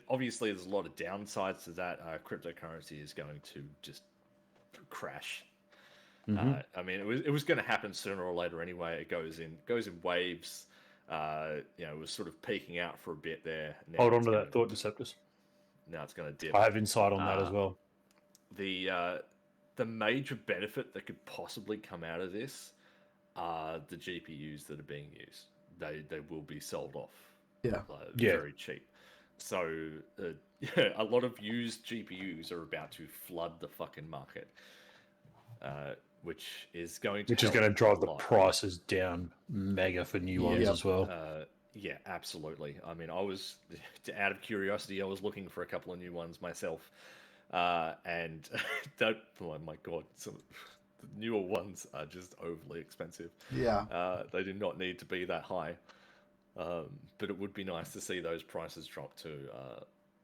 obviously there's a lot of downsides to that. Cryptocurrency is going to just crash. I mean, it was going to happen sooner or later anyway. It goes in waves. It was sort of peaking out for a bit there. Now Hold on to that thought, Deceptus. Now it's going to dip. I have insight on that as well. The major benefit that could possibly come out of this are the GPUs that are being used. They will be sold off. Very cheap. So a lot of used GPUs are about to flood the fucking market, which is going to drive the prices down mega for new ones as well. Yeah, absolutely. I mean, I was, out of curiosity, I was looking for a couple of new ones myself, and that, oh my god, some the newer ones are just overly expensive. They do not need to be that high. But it would be nice to see those prices drop to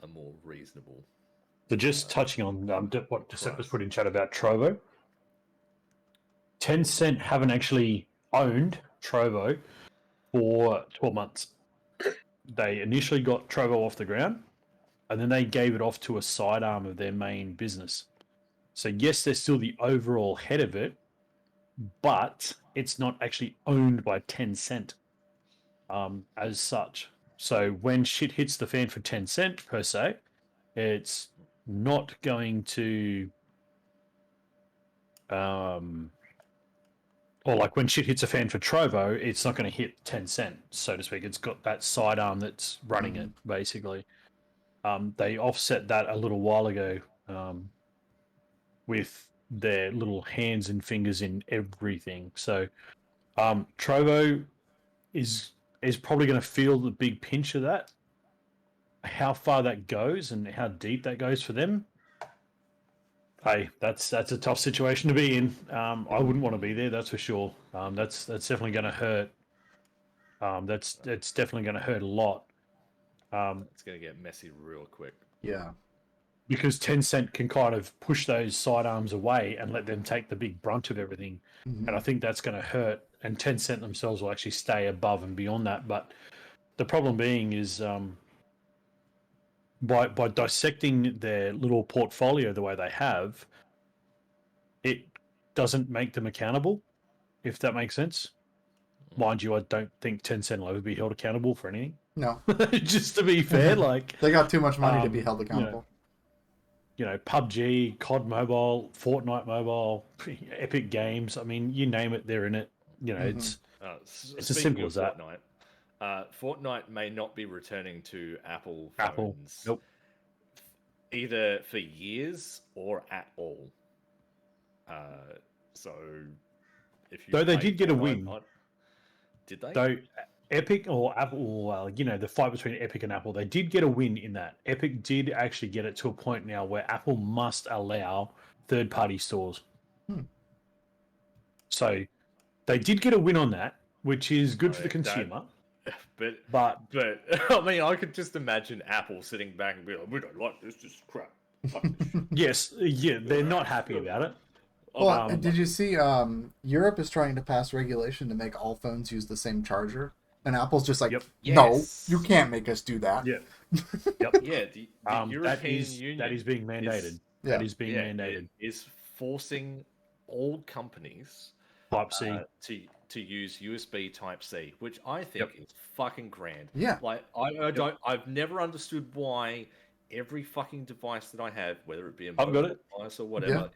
a more reasonable. So just touching on what Deceptus put in chat about Trovo, Tencent haven't actually owned Trovo for 12 months. They initially got Trovo off the ground, and then they gave it off to a sidearm of their main business. So yes, they're still the overall head of it, but it's not actually owned by Tencent. As such. So when shit hits the fan for Tencent per se, it's not going to or like when shit hits a fan for Trovo, it's not going to hit Tencent, so to speak. It's got that sidearm that's running it, basically. They offset that a little while ago with their little hands and fingers in everything. So Trovo is probably going to feel the big pinch of that. How far that goes and how deep that goes for them, hey, that's a tough situation to be in. I wouldn't want to be there, that's for sure. That's definitely going to hurt. That's definitely going to hurt a lot. It's going to get messy real quick. Yeah. Because Tencent can kind of push those sidearms away and let them take the big brunt of everything. And I think that's going to hurt. And Tencent themselves will actually stay above and beyond that. But the problem being is by dissecting their little portfolio the way they have, doesn't make them accountable, if that makes sense. Mind you, I don't think Tencent will ever be held accountable for anything. No. Just to be fair, like they got too much money to be held accountable. You know, PUBG, COD Mobile, Fortnite Mobile, Epic Games. I mean, you name it, they're in it. You know, it's as simple as that. Fortnite may not be returning to Apple phones. Nope. Either for years or at all. So, if you though they did get a win. Did they? Though Epic or Apple, well, you know, the fight between Epic and Apple, they did get a win in that. Epic did actually get it to a point now where Apple must allow third-party stores. So they did get a win on that, which is good for the consumer. But I mean, I could just imagine Apple sitting back and be like, "We don't like this. This is crap." Yes, yeah, they're not happy about it. Well, did you see Europe is trying to pass regulation to make all phones use the same charger? And Apple's just like, no, you can't make us do that. Yeah. Yeah, the European Union that is being mandated. That is being mandated. It is forcing all companies Type-C to use USB Type-C, which I think is fucking grand. Yeah. Like I've never understood why every fucking device that I have, whether it be a mobile device or whatever,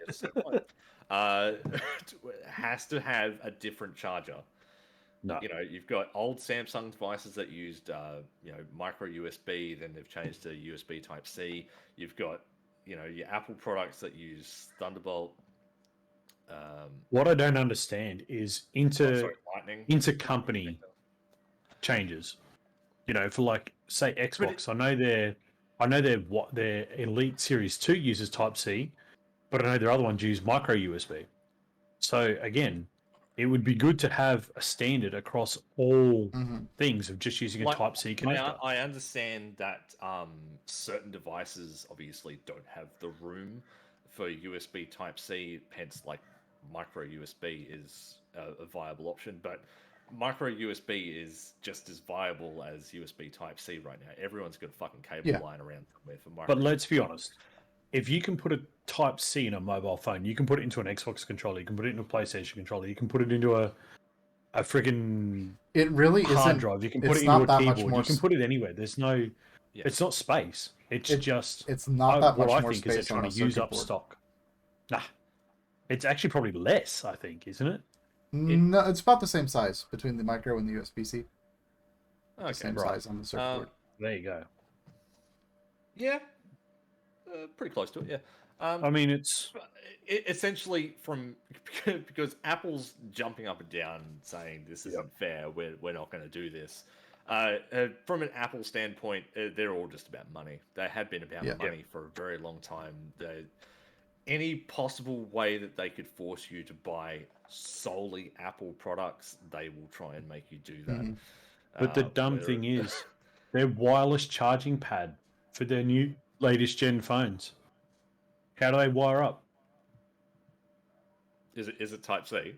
has to have a different charger. No. You know, you've got old Samsung devices that used, micro USB, then they've changed to USB Type-C. You've got, your Apple products that use Thunderbolt. What I don't understand is Lightning. Intercompany changes. You know, for like say Xbox, I know their Elite Series 2 uses Type-C, but I know their other ones use micro USB. So again, it would be good to have a standard across all things of just using a Type-C connector. I understand that certain devices obviously don't have the room for USB Type-C, hence like micro USB is a viable option, but micro USB is just as viable as USB Type-C right now. Everyone's got a fucking cable lying around somewhere for micro. But let's be honest. If you can put a Type-C in a mobile phone, you can put it into an Xbox controller, you can put it into a PlayStation controller, you can put it into a freaking hard drive, you can put it into a keyboard, you can put it anywhere. There's no... It's not space. It's not that much what more I think space is they're trying to use up stock. Nah. It's actually probably less, I think, isn't it? No, it's about the same size between the micro and the USB-C. Okay, same size on the circuit board. There you go. Yeah. Pretty close to it, yeah. I mean, it's essentially because Apple's jumping up and down saying this isn't fair, we're not going to do this. From an Apple standpoint, they're all just about money. They have been about money for a very long time. Any possible way that they could force you to buy solely Apple products, they will try and make you do that. But the dumb thing is, their wireless charging pad for their new latest gen phones. How do they wire up? Is it Type-C? is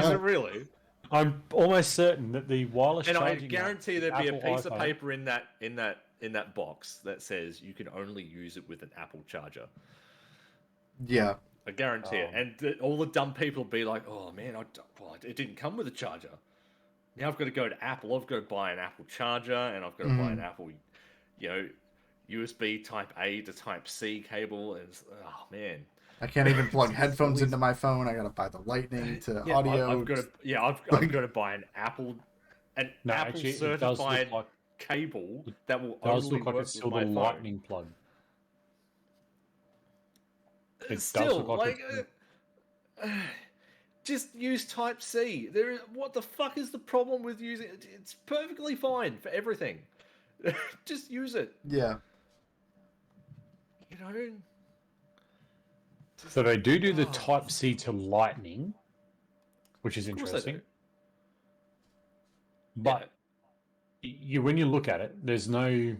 it really? I'm almost certain that the wireless and charging. And I guarantee there'd be a piece of paper in that box that says you can only use it with an Apple charger. Yeah. I guarantee it. And all the dumb people will be like, "Oh man, it didn't come with a charger. Now I've got to go to Apple. I've got to buy an Apple charger, and I've got to buy an Apple, USB Type A to Type C cable." And oh man, I can't even plug headphones into my phone. I got to buy the Lightning to audio. I've got to buy an Apple certified cable that will only work with my phone. Lightning plug. It still, like, just use Type-C. What the fuck is the problem with using it? It's perfectly fine for everything. Just use it. Yeah. So they do the Type-C to Lightning, which is interesting. But when you look at it, there's no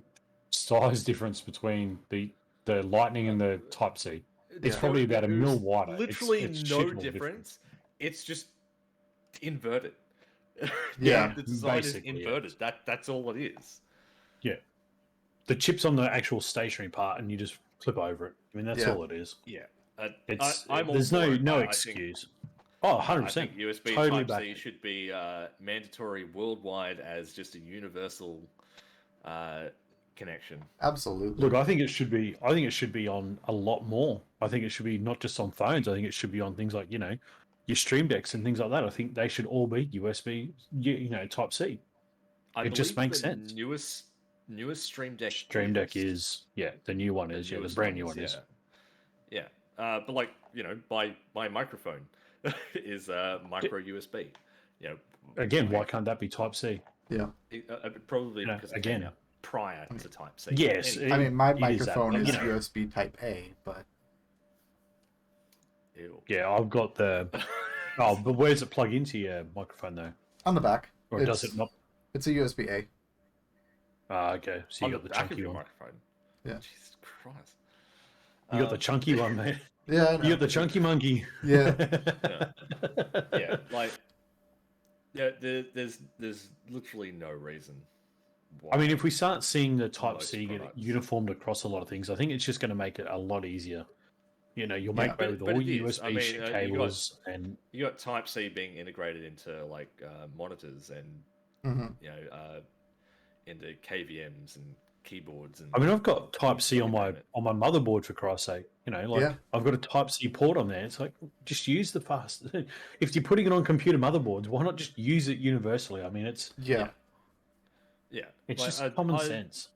size difference between the Lightning and the Type-C. It's probably about a mil wider. Literally it's no difference. It's just inverted. Yeah, the design is inverted. Yes. That's all it is. Yeah, the chip's on the actual stationary part, and you just flip over it. I mean, that's all it is. Yeah. I'm all there's for it. no I think excuse. Oh, 100%. I think USB Totally Type-C back. should be mandatory worldwide as just a universal connection. Absolutely. Look, I think it should be. I think it should be on a lot more. I think it should be not just on phones. I think it should be on things like your Stream Decks and things like that. I think they should all be USB, Type C. It just makes sense. Newest Stream Deck. Stream Deck is the new one is the brand new one is. Yeah. But my microphone is micro USB. Again, why can't that be Type C? Yeah. Probably because it came out prior to Type C. Yes. I mean, my microphone is USB Type A, but Ew. yeah, I've got the. Oh, but where's it plug into your microphone though? on the back. Or does it not? It's a USB A. Ah, okay. So you got the chunky one. Microphone. Yeah. Jesus Christ. You got the chunky one, mate. Yeah. You got the chunky monkey. Yeah. There's literally no reason why. I mean, if we start seeing the Type C get uniformed across a lot of things, I think it's just going to make it a lot easier. You'll make way with all USB cables, and you got Type C being integrated into monitors and into KVMs and keyboards. And I mean, I've got Type C on my motherboard for Christ's sake. I've got a Type C port on there. It's like just use the fast. If you're putting it on computer motherboards, why not just use it universally? I mean, it's it's just common sense.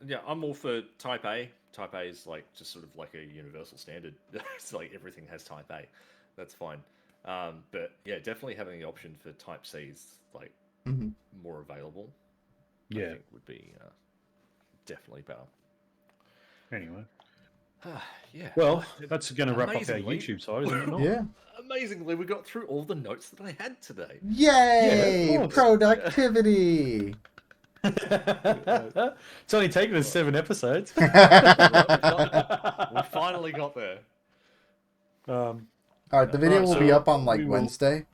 Yeah, I'm all for Type A. Type A is just sort of like a universal standard. It's like everything has Type A. That's fine. But yeah, definitely having the option for Type C is more available. I think would be definitely better. Anyway. Yeah. Well, that's going to wrap up our YouTube side, isn't it? Not? Yeah. Amazingly, we got through all the notes that I had today. Yay! Productivity. It's only taken us 7 episodes. We finally got there. All right, the video will be up on Wednesday.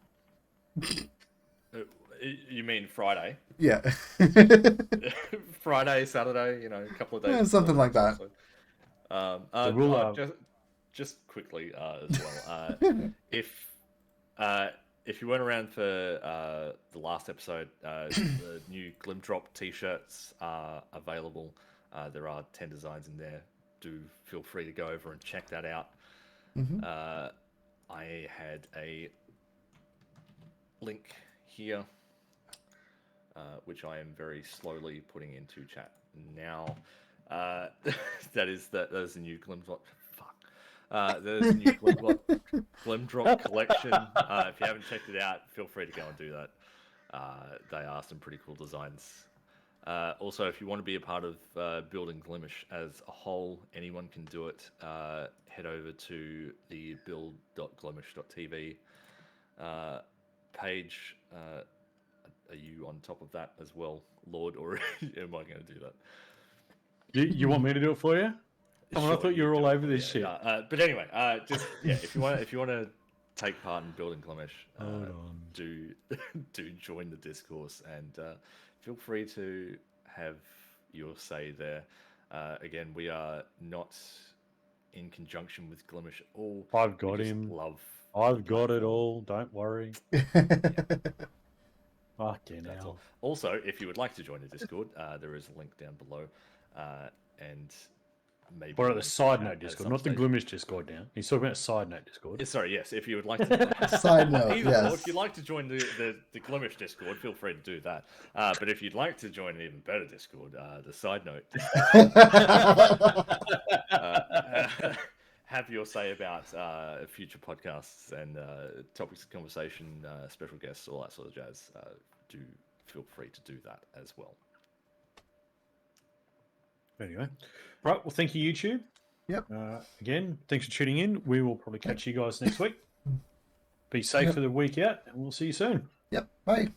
You mean Friday? Yeah. Friday, Saturday, a couple of days. Yeah, something like that. Just quickly as well. If you weren't around for the last episode, the new Glim Drop t-shirts are available. There are 10 designs in there. Do feel free to go over and check that out. I had a link here, which I am very slowly putting into chat now. That is the new Glim Drop. There's a new Glim Drop collection. If you haven't checked it out, feel free to go and do that. They are some pretty cool designs. Also, if you want to be a part of building Glimesh as a whole, anyone can do it. Head over to the build.glimesh.tv page. Are you on top of that as well, Lord, or am I going to do that? You want me to do it for you? Sure, I thought you were all over this shit. But anyway, if you want to take part in building Glimesh, do join the discourse and feel free to have your say there. Again, we are not in conjunction with Glimesh at all. I've got him. I've got it all. Don't worry. Fucking hell. Also, if you would like to join the Discord, there is a link down below, and maybe. Or at the side note Discord, not the Glimesh Discord now. He's talking about side note Discord. Sorry, yes. If you would like to side note, yes. If you'd like to join the Glimesh Discord, feel free to do that. But if you'd like to join an even better Discord, the side note Discord, have your say about future podcasts and topics of conversation, special guests, all that sort of jazz. Do feel free to do that as well. Anyway, right. Well, thank you, YouTube. Yep. Again, thanks for tuning in. We will probably catch you guys next week. Be safe for the week out, and we'll see you soon. Yep. Bye.